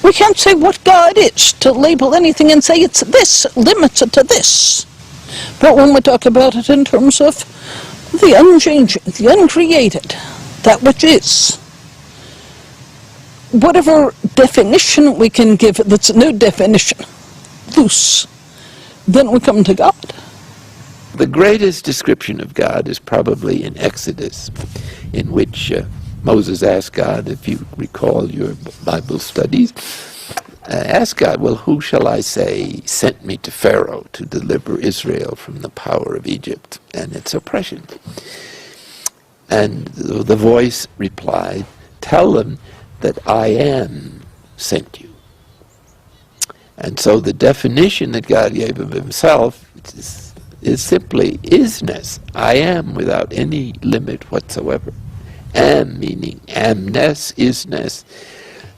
We can't say what God is, to label anything and say it's this, limits it to this. But when we talk about it in terms of the unchanging, the uncreated, that which is, whatever definition we can give it that's no definition, loose, then we come to God. The greatest description of God is probably in Exodus, in which Moses asked God, if you recall your Bible studies, asked God, well, who shall I say sent me to Pharaoh to deliver Israel from the power of Egypt and its oppression? And the voice replied, tell them that I am sent you. And so the definition that God gave of himself is simply isness. I am without any limit whatsoever. Am meaning amness, isness.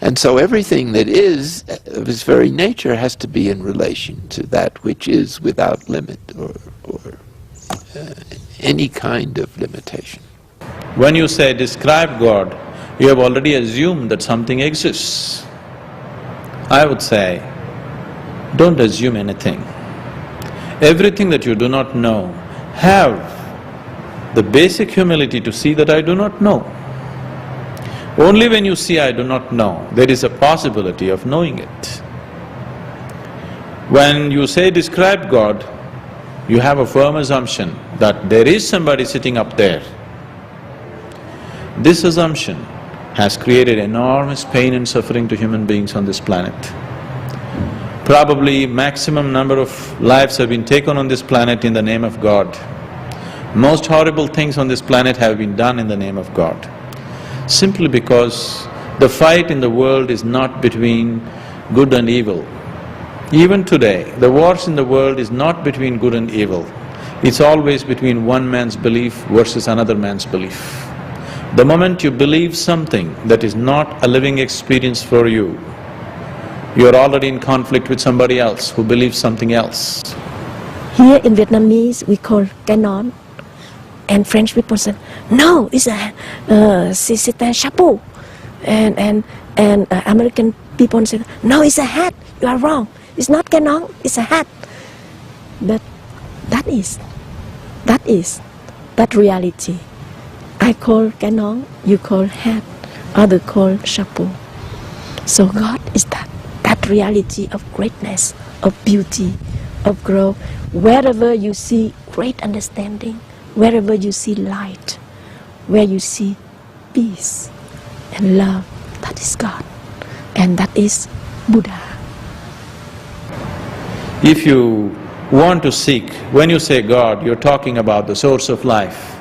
And so everything that is of his very nature has to be in relation to that which is without limit or any kind of limitation. When you say describe God, you have already assumed that something exists. I would say, don't assume anything. Everything that you do not know, have the basic humility to see that I do not know. Only when you see I do not know, there is a possibility of knowing it. When you say describe God, you have a firm assumption that there is somebody sitting up there. This assumption has created enormous pain and suffering to human beings on this planet. Probably maximum number of lives have been taken on this planet in the name of God. Most horrible things on this planet have been done in the name of God. Simply because the fight in the world is not between good and evil. Even today, the wars in the world is not between good and evil. It's always between one man's belief versus another man's belief. The moment you believe something that is not a living experience for you, you're already in conflict with somebody else who believes something else. Here in Vietnamese we call cái nón, and French people say, no, it's c'est un chapeau, and American people say, no, it's a hat. You are wrong. It's not cái nón, it's a hat. But that is that reality. I call cái nón, you call hat, other call chapeau. So God is that reality of greatness, of beauty, of growth. Wherever you see great understanding, wherever you see light, where you see peace and love, that is God, and that is Buddha. If you want to seek, when you say God, you're talking about the source of life.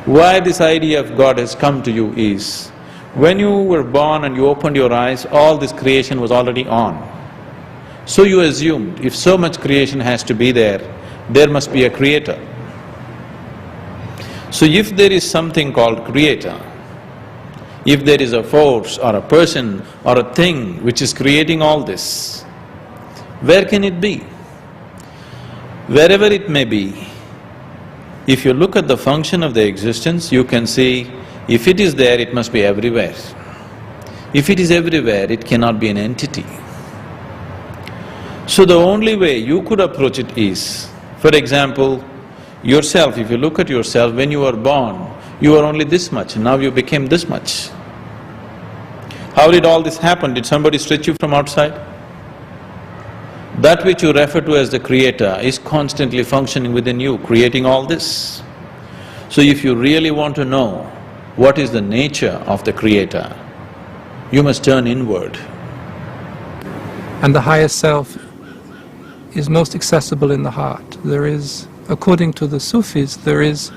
Why this idea of God has come to you is, when you were born and you opened your eyes, all this creation was already on. So you assumed, if so much creation has to be there must be a creator. So if there is something called creator, if there is a force or a person or a thing which is creating all this, where can it be? Wherever it may be, if you look at the function of the existence, you can see if it is there, it must be everywhere. If it is everywhere, it cannot be an entity. So the only way you could approach it is, for example, yourself, if you look at yourself, when you were born, you were only this much, now you became this much. How did all this happen? Did somebody stretch you from outside? That which you refer to as the creator is constantly functioning within you, creating all this. So if you really want to know what is the nature of the creator, you must turn inward. And the higher self is most accessible in the heart. There is, according to the Sufis, there is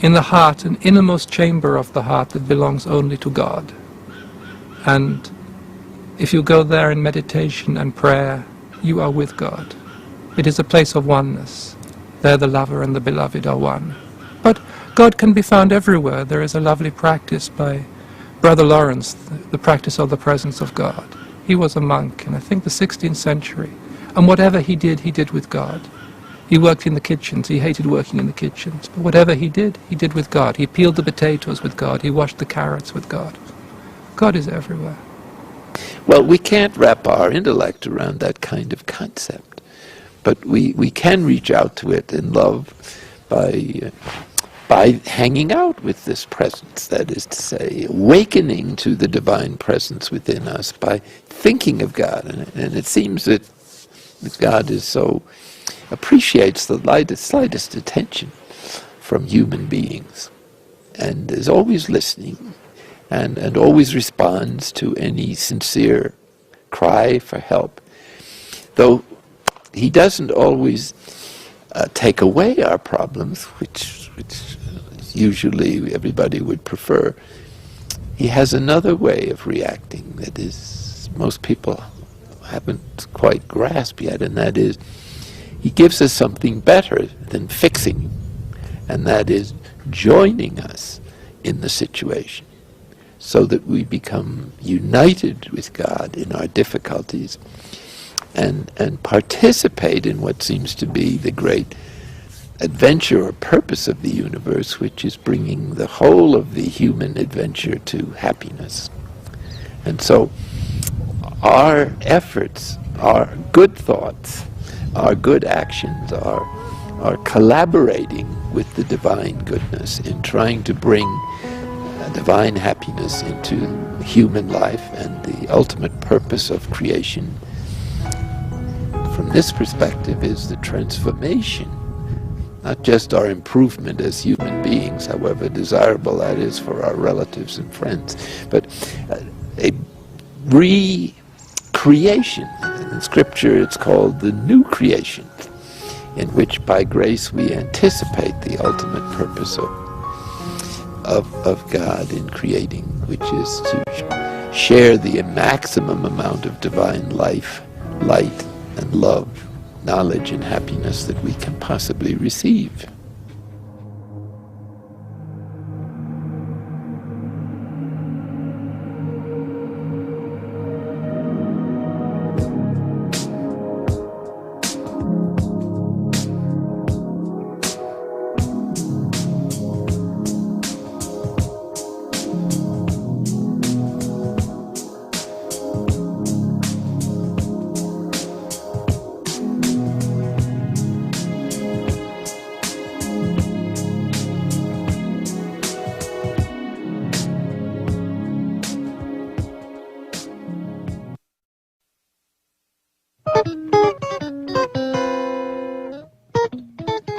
in the heart an innermost chamber of the heart that belongs only to God. And if you go there in meditation and prayer, you are with God. It is a place of oneness. There the lover and the beloved are one. But God can be found everywhere. There is a lovely practice by Brother Lawrence, the practice of the presence of God. He was a monk in, I think, the 16th century. And whatever he did with God. He worked in the kitchens. He hated working in the kitchens. But whatever he did with God. He peeled the potatoes with God. He washed the carrots with God. God is everywhere. Well, we can't wrap our intellect around that kind of concept, but we can reach out to it in love by hanging out with this presence, that is to say, awakening to the divine presence within us by thinking of God. And it seems that God is so, appreciates the slightest attention from human beings, and is always listening, and always responds to any sincere cry for help. Though he doesn't always take away our problems, which usually everybody would prefer. He has another way of reacting that is, most people haven't quite grasped yet, and that is, he gives us something better than fixing, and that is joining us in the situation, so that we become united with God in our difficulties and participate in what seems to be the great adventure or purpose of the universe, which is bringing the whole of the human adventure to happiness. And so our efforts, our good thoughts, our good actions are collaborating with the divine goodness in trying to bring divine happiness into human life and the ultimate purpose of creation. From this perspective is the transformation, not just our improvement as human beings, however desirable that is for our relatives and friends, but a recreation. In Scripture it's called the new creation, in which by grace we anticipate the ultimate purpose of God in creating, which is to share the maximum amount of divine life, light, and love, knowledge and happiness that we can possibly receive.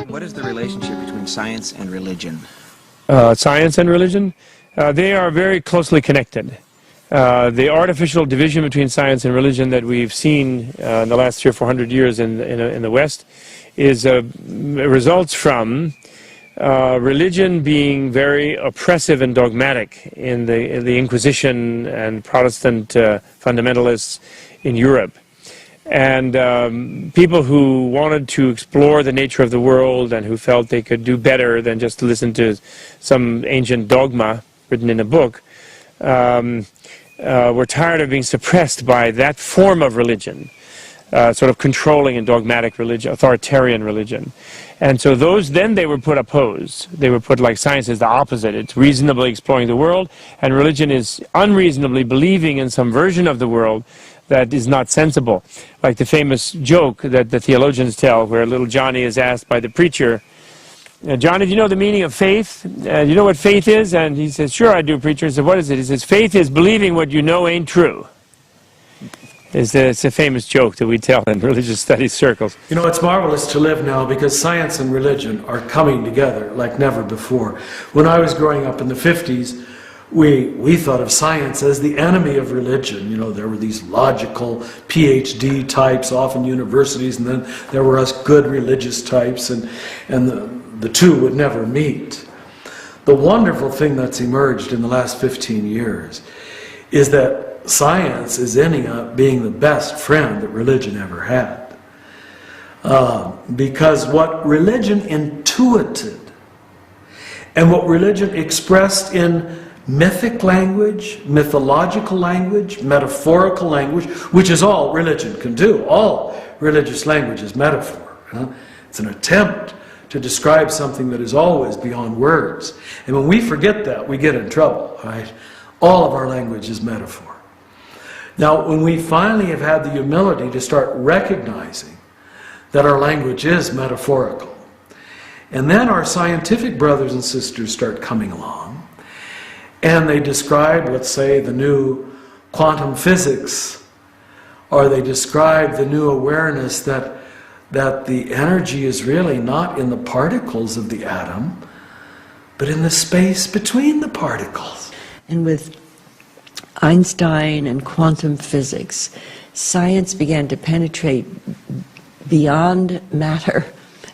What is the relationship between science and religion? Science and religion, they are very closely connected. The artificial division between science and religion that we've seen in the last 300 or 400 years in the West is results from religion being very oppressive and dogmatic in the Inquisition and Protestant fundamentalists in Europe. And people who wanted to explore the nature of the world and who felt they could do better than just to listen to some ancient dogma written in a book were tired of being suppressed by that form of religion. sort of controlling and dogmatic religion, authoritarian religion. And so those, then they were put opposed. They were put like science is the opposite. It's reasonably exploring the world, and religion is unreasonably believing in some version of the world that is not sensible. Like the famous joke that the theologians tell, where little Johnny is asked by the preacher, Johnny, do you know the meaning of faith? Do you know what faith is? And he says, sure I do, preacher. He said, what is it? He says, faith is believing what you know ain't true. It's a famous joke that we tell in religious studies circles. You know, it's marvelous to live now because science and religion are coming together like never before. When I was growing up in the 50s, we thought of science as the enemy of religion. You know, there were these logical PhD types, often universities, and then there were us good religious types, and the two would never meet. The wonderful thing that's emerged in the last 15 years is that science is ending up being the best friend that religion ever had. Because what religion intuited and what religion expressed in mythic language, mythological language, metaphorical language, which is all religion can do. All religious language is metaphor. It's an attempt to describe something that is always beyond words. And when we forget that, we get in trouble, right? All of our language is metaphor. Now, when we finally have had the humility to start recognizing that our language is metaphorical, and then our scientific brothers and sisters start coming along, and they describe, let's say, the new quantum physics, or they describe the new awareness that the energy is really not in the particles of the atom, but in the space between the particles. And with Einstein and quantum physics, science began to penetrate beyond matter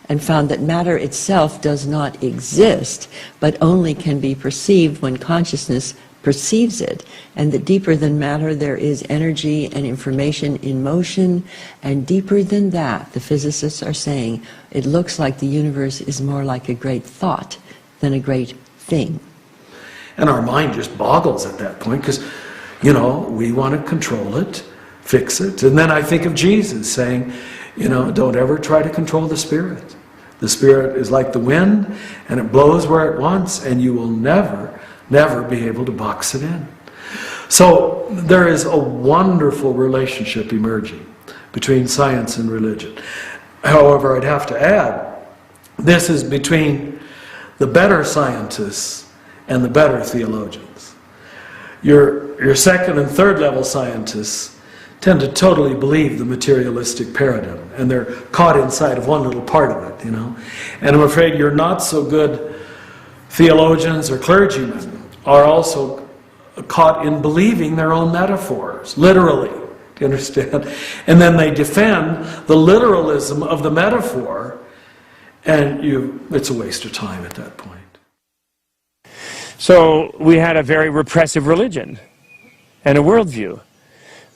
and found that matter itself does not exist, but only can be perceived when consciousness perceives it, and that deeper than matter there is energy and information in motion, and deeper than that, the physicists are saying, it looks like the universe is more like a great thought than a great thing. And our mind just boggles at that point because, you know, we want to control it, fix it. And then I think of Jesus saying, you know, don't ever try to control the Spirit. The Spirit is like the wind, and it blows where it wants, and you will never be able to box it in. So there is a wonderful relationship emerging between science and religion. However, I'd have to add, this is between the better scientists and the better theologians. Your second and third level scientists tend to totally believe the materialistic paradigm, and they're caught inside of one little part of it, you know. And I'm afraid your not so good theologians or clergymen are also caught in believing their own metaphors, literally, do you understand? And then they defend the literalism of the metaphor, and it's a waste of time at that point. So we had a very repressive religion and a worldview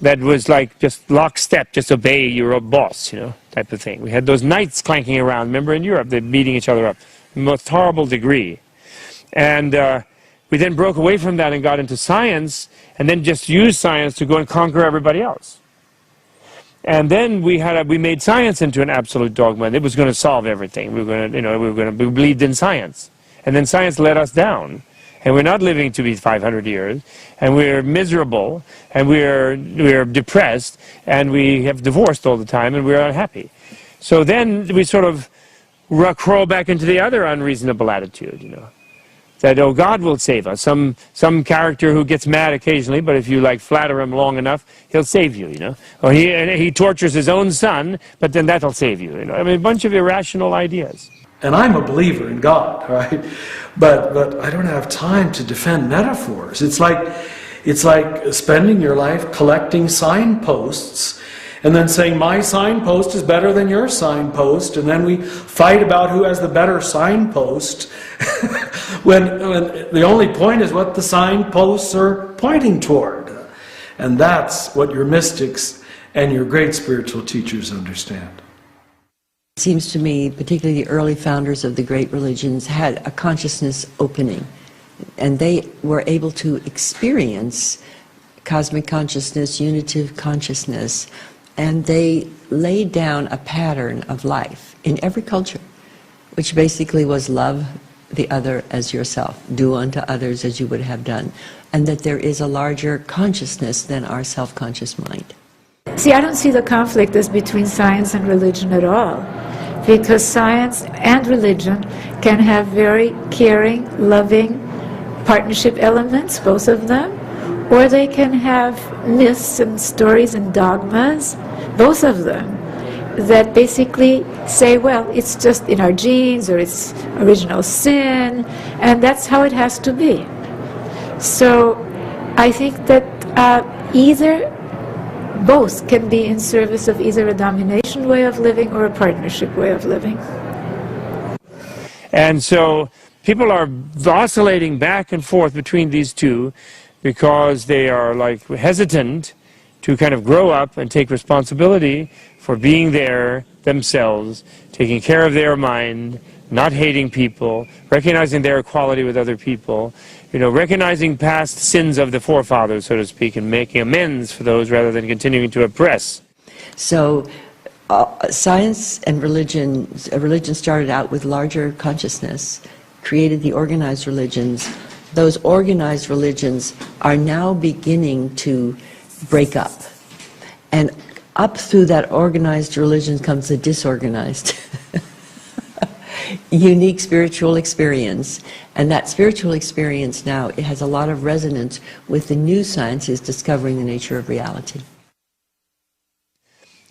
that was like just lockstep, just obey your boss, you know, type of thing. We had those knights clanking around, remember in Europe, they're beating each other up, most horrible degree. And we then broke away from that and got into science, and then just used science to go and conquer everybody else. And then we made science into an absolute dogma, and it was going to solve everything. We believed in science. And then science let us down. And we're not living to be 500 years, and we're miserable, and we're depressed, and we have divorced all the time, and we're unhappy. So then we sort of crawl back into the other unreasonable attitude, you know, that, oh, God will save us. Some character who gets mad occasionally, but if you like flatter him long enough, he'll save you, you know. Or he tortures his own son, but then that'll save you, you know. I mean, a bunch of irrational ideas. And I'm a believer in God, right? But I don't have time to defend metaphors. It's like spending your life collecting signposts and then saying my signpost is better than your signpost, and then we fight about who has the better signpost when the only point is what the signposts are pointing toward. And that's what your mystics and your great spiritual teachers understand. It seems to me, particularly the early founders of the great religions had a consciousness opening, and they were able to experience cosmic consciousness, unitive consciousness, And they laid down a pattern of life in every culture, which basically was love the other as yourself, do unto others as you would have done, and that there is a larger consciousness than our self-conscious mind. See, I don't see the conflict as between science and religion at all, because science and religion can have very caring, loving partnership elements, both of them, or they can have myths and stories and dogmas, both of them, that basically say, well, it's just in our genes, or it's original sin, and that's how it has to be. So I think that both can be in service of either a domination way of living or a partnership way of living. And so people are oscillating back and forth between these two because they are like hesitant to kind of grow up and take responsibility for being there themselves, taking care of their mind, not hating people, recognizing their equality with other people, recognizing past sins of the forefathers, so to speak, and making amends for those rather than continuing to oppress. So science and religion started out with larger consciousness, created the organized religions. Those organized religions are now beginning to break up. And up through that organized religion comes the disorganized. Unique spiritual experience. And that spiritual experience now, it has a lot of resonance with the new sciences discovering the nature of reality.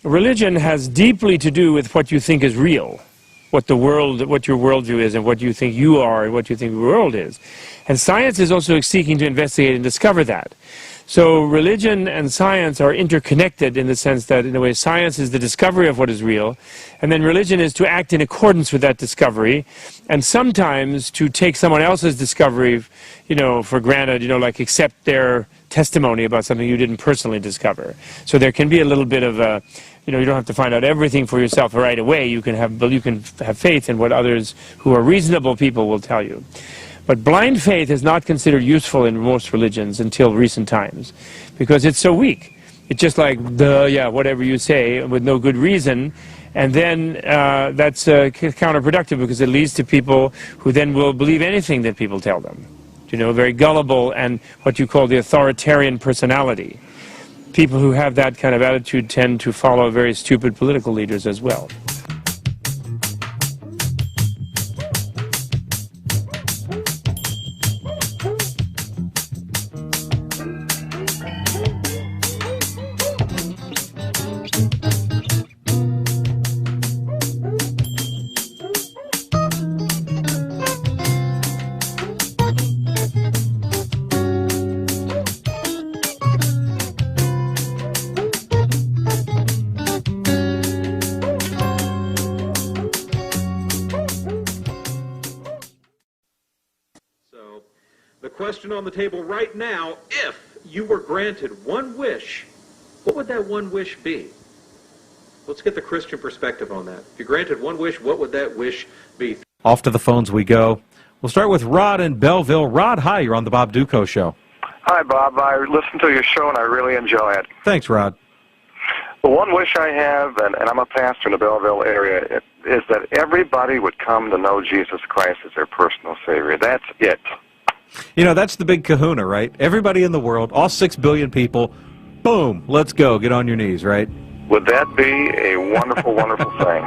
Religion has deeply to do with what you think is real, what your worldview is, and what you think you are, and what you think the world is. And science is also seeking to investigate and discover that. So religion and science are interconnected in the sense that, in a way, science is the discovery of what is real, and then religion is to act in accordance with that discovery, and sometimes to take someone else's discovery, for granted, like accept their testimony about something you didn't personally discover. So there can be a little bit of a, you don't have to find out everything for yourself right away. You can have faith in what others who are reasonable people will tell you. But blind faith is not considered useful in most religions until recent times, because it's so weak. It's just like, whatever you say, with no good reason, and then that's counterproductive, because it leads to people who then will believe anything that people tell them. Very gullible, and what you call the authoritarian personality. People who have that kind of attitude tend to follow very stupid political leaders as well. Question on the table right now: if you were granted one wish, what would that one wish be? Let's get the Christian perspective on that. If you granted one wish, what would that wish be? Off to the phones we go. We'll start with Rod in Belleville. Rod, hi, you're on the Bob Duco Show. Hi, Bob. I listen to your show and I really enjoy it. Thanks, Rod. The one wish I have, and I'm a pastor in the Belleville area, is that everybody would come to know Jesus Christ as their personal Savior. That's it. That's the big kahuna, right? Everybody in the world, all 6 billion people, boom, let's go, get on your knees, right? Would that be a wonderful, wonderful thing?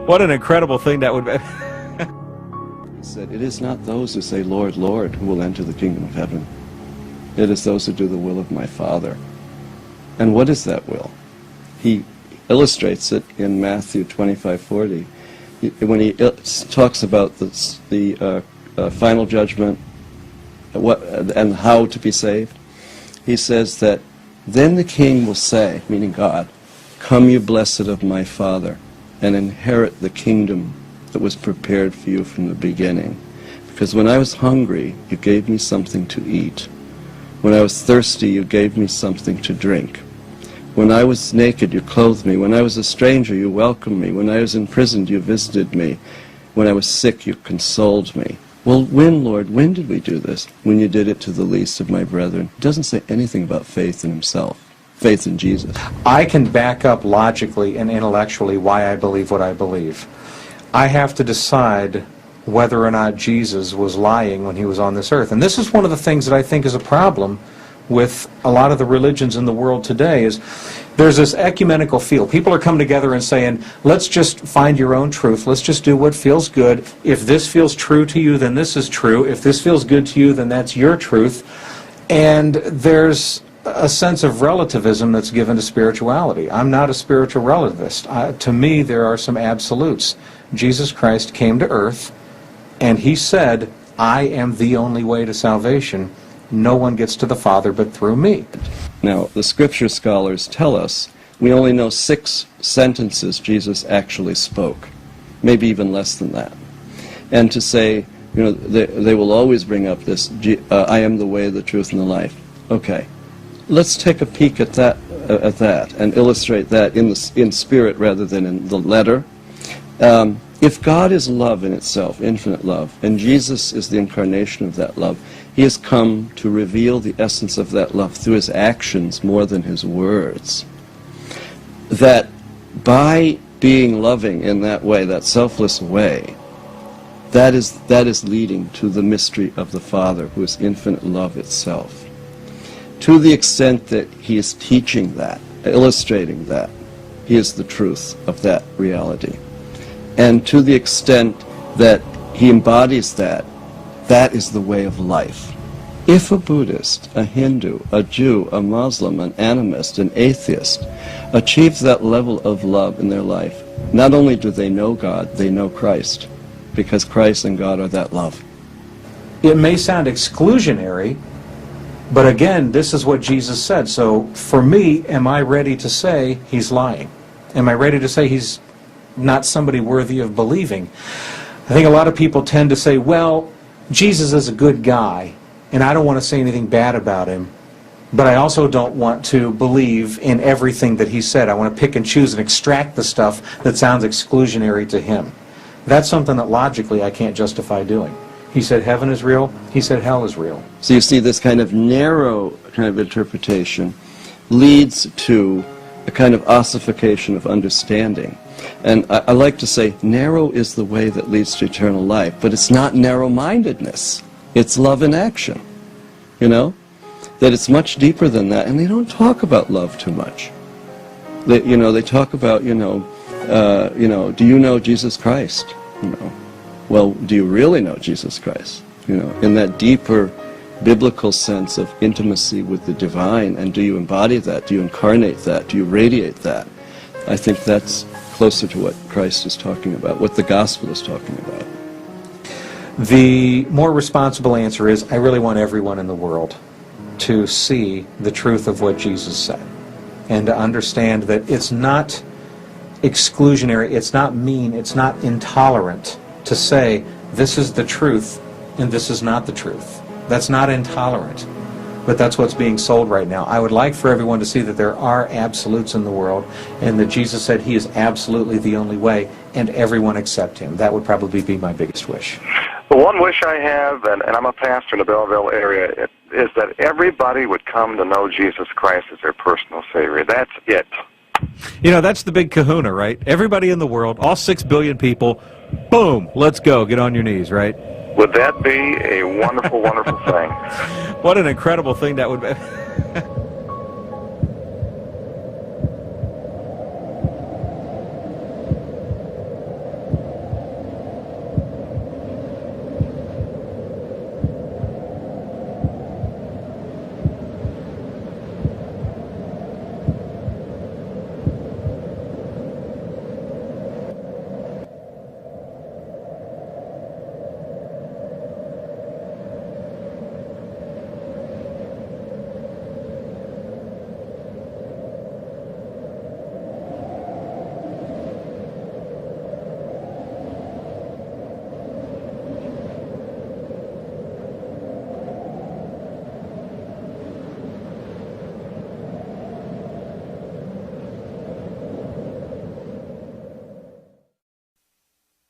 What an incredible thing that would be. He said, it is not those who say, Lord, Lord, who will enter the kingdom of heaven. It is those who do the will of my Father. And what is that will? He illustrates it in Matthew 25:40. When he talks about the final judgment, and how to be saved, he says that then the king will say, meaning God, come you blessed of my Father, and inherit the kingdom that was prepared for you from the beginning. Because when I was hungry, you gave me something to eat. When I was thirsty, you gave me something to drink. When I was naked, you clothed me. When I was a stranger, you welcomed me. When I was imprisoned, you visited me. When I was sick, you consoled me. Well, when, Lord, when did we do this? When you did it to the least of my brethren. He doesn't say anything about faith in himself. faith in Jesus. I can back up logically and intellectually why I believe what I believe. I have to decide whether or not Jesus was lying when he was on this earth. And this is one of the things that I think is a problem with a lot of the religions in the world today, is there's this ecumenical feel. People are coming together and saying, let's just find your own truth. Let's just do what feels good. If this feels true to you, then this is true. If this feels good to you, then that's your truth. And there's a sense of relativism that's given to spirituality. I'm not a spiritual relativist. To me, there are some absolutes. Jesus Christ came to earth, and he said, I am the only way to salvation. No one gets to the Father but through me. Now, the scripture scholars tell us we only know 6 sentences Jesus actually spoke, maybe even less than that. And to say, you know, they will always bring up this, I am the way, the truth, and the life. Okay, let's take a peek at that and illustrate that in spirit rather than in the letter. If God is love in itself, infinite love, and Jesus is the incarnation of that love, he has come to reveal the essence of that love through his actions more than his words. That by being loving in that way, that selfless way, that is leading to the mystery of the Father, who is infinite love itself. To the extent that he is teaching that, illustrating that, he is the truth of that reality. And to the extent that he embodies that, that is the way of life. If a Buddhist, a Hindu, a Jew, a Muslim, an animist, an atheist achieves that level of love in their life, not only do they know God, they know Christ, because Christ and God are that love. It may sound exclusionary, but again, this is what Jesus said. So for me, am I ready to say he's lying? Am I ready to say he's not somebody worthy of believing? I think a lot of people tend to say, well, Jesus is a good guy, and I don't want to say anything bad about him, but I also don't want to believe in everything that he said. I want to pick and choose and extract the stuff that sounds exclusionary to him. That's something that logically I can't justify doing. He said heaven is real, he said hell is real. So you see, this kind of narrow kind of interpretation leads to a kind of ossification of understanding. And I like to say, narrow is the way that leads to eternal life, but it's not narrow-mindedness. It's love in action, you know? That it's much deeper than that, and they don't talk about love too much. They talk about, do you know Jesus Christ? Well, do you really know Jesus Christ? In that deeper biblical sense of intimacy with the divine, and do you embody that? Do you incarnate that? Do you radiate that? I think that's closer to what Christ is talking about, what the gospel is talking about. The more responsible answer is, I really want everyone in the world to see the truth of what Jesus said, and to understand that it's not exclusionary, it's not mean, it's not intolerant to say, this is the truth and this is not the truth. That's not intolerant, but that's what's being sold right now. I would like for everyone to see that there are absolutes in the world, and that Jesus said he is absolutely the only way, and everyone accept him. That would probably be my biggest wish. The one wish I have, and I'm a pastor in the Belleville area, is that everybody would come to know Jesus Christ as their personal Savior. That's it. That's the big kahuna, right? Everybody in the world, all 6 billion people, boom, let's go, get on your knees, right? Would that be a wonderful, wonderful thing? What an incredible thing that would be.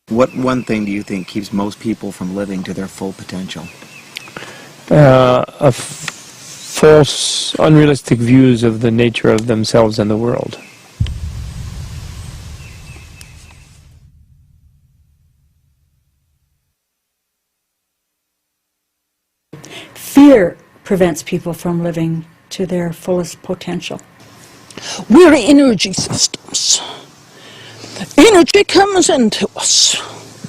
What one thing do you think keeps most people from living to their full potential? false, unrealistic views of the nature of themselves and the world. Fear prevents people from living to their fullest potential. We're energy systems. Energy comes into us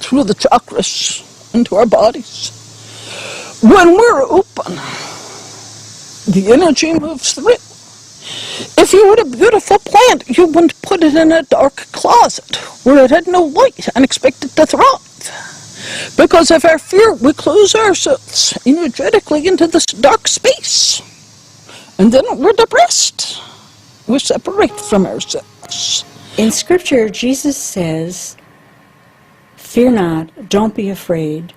through the chakras, into our bodies. When we're open, the energy moves through. If you had a beautiful plant, you wouldn't put it in a dark closet where it had no light and expect it to thrive. Because of our fear, we close ourselves energetically into this dark space. And then we're depressed. We separate from ourselves. In Scripture, Jesus says, "Fear not, don't be afraid,"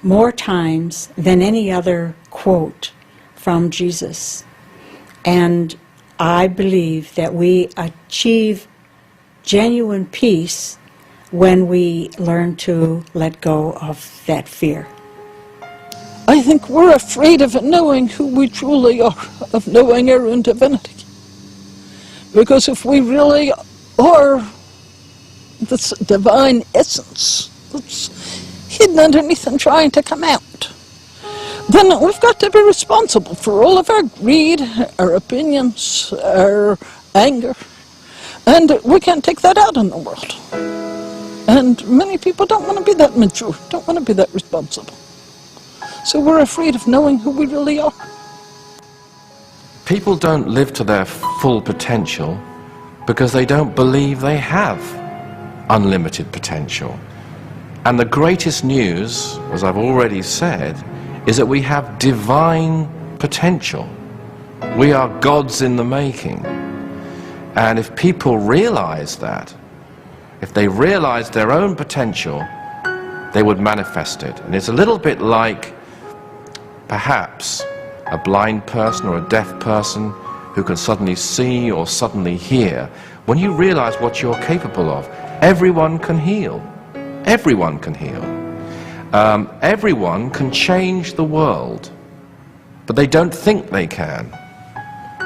more times than any other quote from Jesus. And I believe that we achieve genuine peace when we learn to let go of that fear. I think we're afraid of knowing who we truly are, of knowing our own divinity. Because if we really are this divine essence that's hidden underneath and trying to come out, then we've got to be responsible for all of our greed, our opinions, our anger, and we can't take that out in the world. And many people don't want to be that mature, don't want to be that responsible. So we're afraid of knowing who we really are. People don't live to their full potential because they don't believe they have unlimited potential. And the greatest news, as I've already said, is that we have divine potential. We are gods in the making. And if people realize that, if they realize their own potential, they would manifest it. And it's a little bit like perhaps a blind person or a deaf person who can suddenly see or suddenly hear. When you realize what you're capable of, everyone can heal. Everyone can heal. Everyone can change the world, but they don't think they can.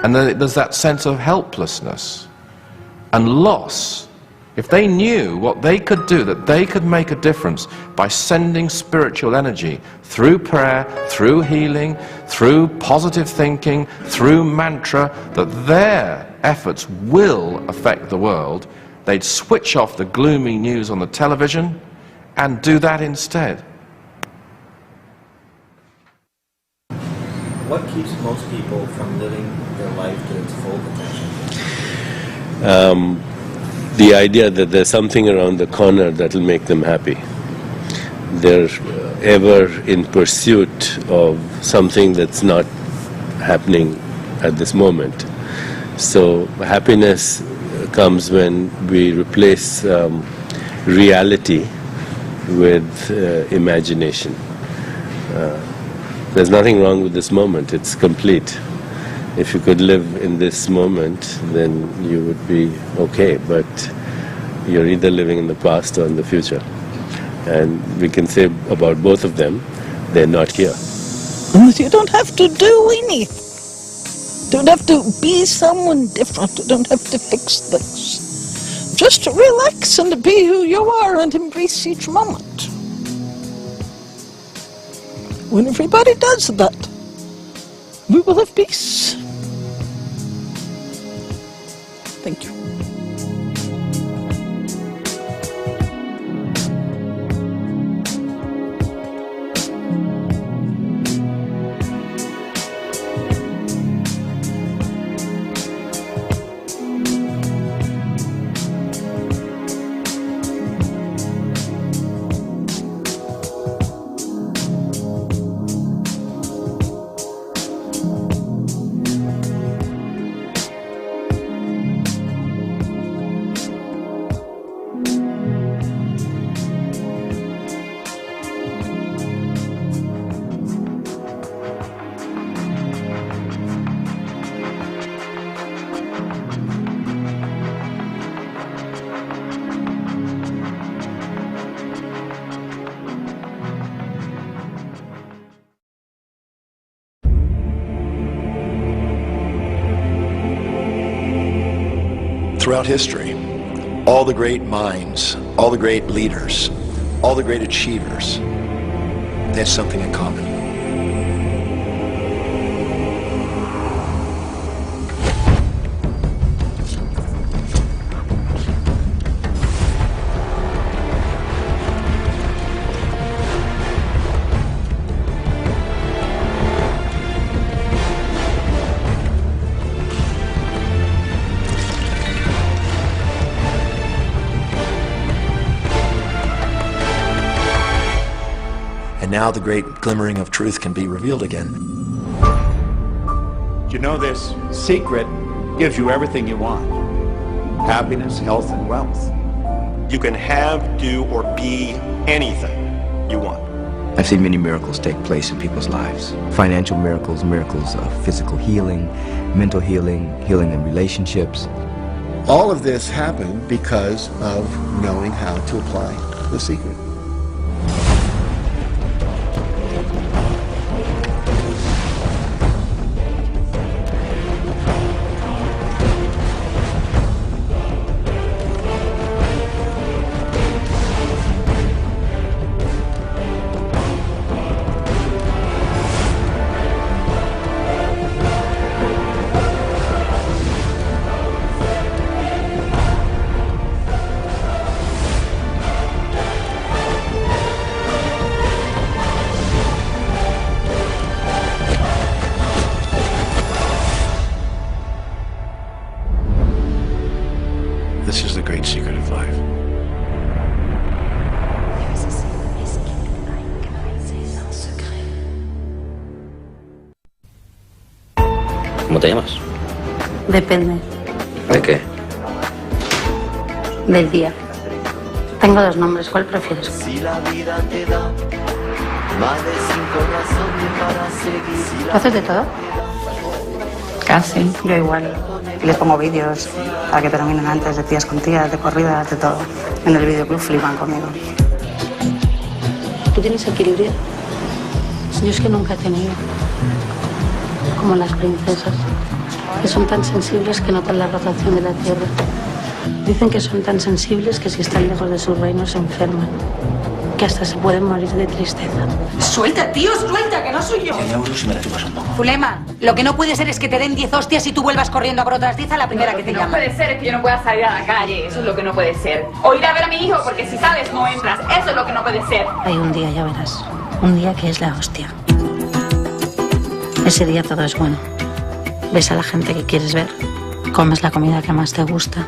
And there's that sense of helplessness and loss. If they knew what they could do, that they could make a difference by sending spiritual energy through prayer, through healing, through positive thinking, through mantra, that their efforts will affect the world, they'd switch off the gloomy news on the television and do that instead. What keeps most people from living their life to its full potential? The idea that there's something around the corner that will make them happy. They're ever in pursuit of something that's not happening at this moment. So happiness comes when we replace reality with imagination. There's nothing wrong with this moment, it's complete. If you could live in this moment, then you would be okay, but you're either living in the past or in the future. And we can say about both of them, they're not here. And you don't have to do anything. You don't have to be someone different. You don't have to fix things. Just to relax and be who you are and embrace each moment. When everybody does that, we will have peace. Thank you. throughout history, all the great minds, all the great leaders, all the great achievers, they had something in common. And now the great glimmering of truth can be revealed again. You know, this secret gives you everything you want. Happiness, health, and wealth. You can have, do, or be anything you want. I've seen many miracles take place in people's lives. Financial miracles, miracles of physical healing, mental healing, healing in relationships. All of this happened because of knowing how to apply the secret. This is the great secret of life. ¿Cómo te llamas? Depende ¿De qué? del día. Tengo dos nombres, ¿cuál prefieres? ¿Tú haces de todo? Casi, yo igual. Y les pongo vídeos para que terminen antes, de tías con tías, de corridas, de todo. En el videoclub flipan conmigo. ¿Tú tienes equilibrio? Yo es que nunca he tenido. Como las princesas, que son tan sensibles que notan la rotación de la Tierra. Dicen que son tan sensibles que si están lejos de su reino se enferman, que hasta se pueden morir de tristeza. ¡Suelta, tío, suelta, que no soy yo! Ya uso si me la chupas un poco. Fulema, lo que no puede ser es que te den 10 hostias y tú vuelvas corriendo a por otras 10 a la primera que te llama. Lo que no puede ser es que yo no pueda salir a la calle, eso es lo que no puede ser. O ir a ver a mi hijo, porque si sabes no entras, eso es lo que no puede ser. Hay un día, ya verás, un día que es la hostia. Ese día todo es bueno. Ves a la gente que quieres ver, comes la comida que más te gusta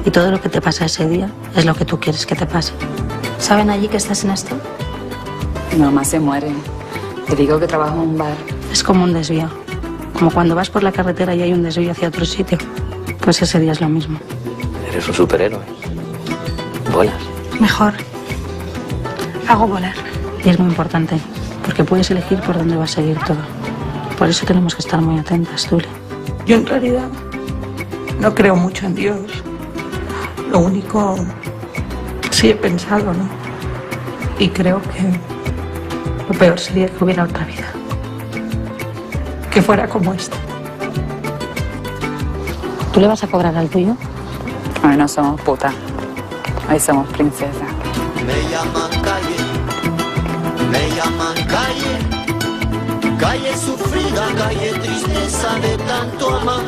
y todo lo que te pasa ese día es lo que tú quieres que te pase. ¿Saben allí que estás en esto? Mi mamá se muere. Te digo que trabajo en un bar. Es como un desvío. Como cuando vas por la carretera y hay un desvío hacia otro sitio. Pues ese día es lo mismo. Eres un superhéroe. Vuelas. Mejor. Hago volar. Y es muy importante, porque puedes elegir por dónde va a seguir todo. Por eso tenemos que estar muy atentas, Zule. Yo en realidad no creo mucho en Dios. Lo único, sí he pensado, ¿no? Y creo que lo peor sería que hubiera otra vida. Que fuera como esta. ¿Tú le vas a cobrar al tuyo? Hoy no somos puta. Hoy somos princesa. Me llaman calle, calle sufrida, calle tristeza de tanto amar.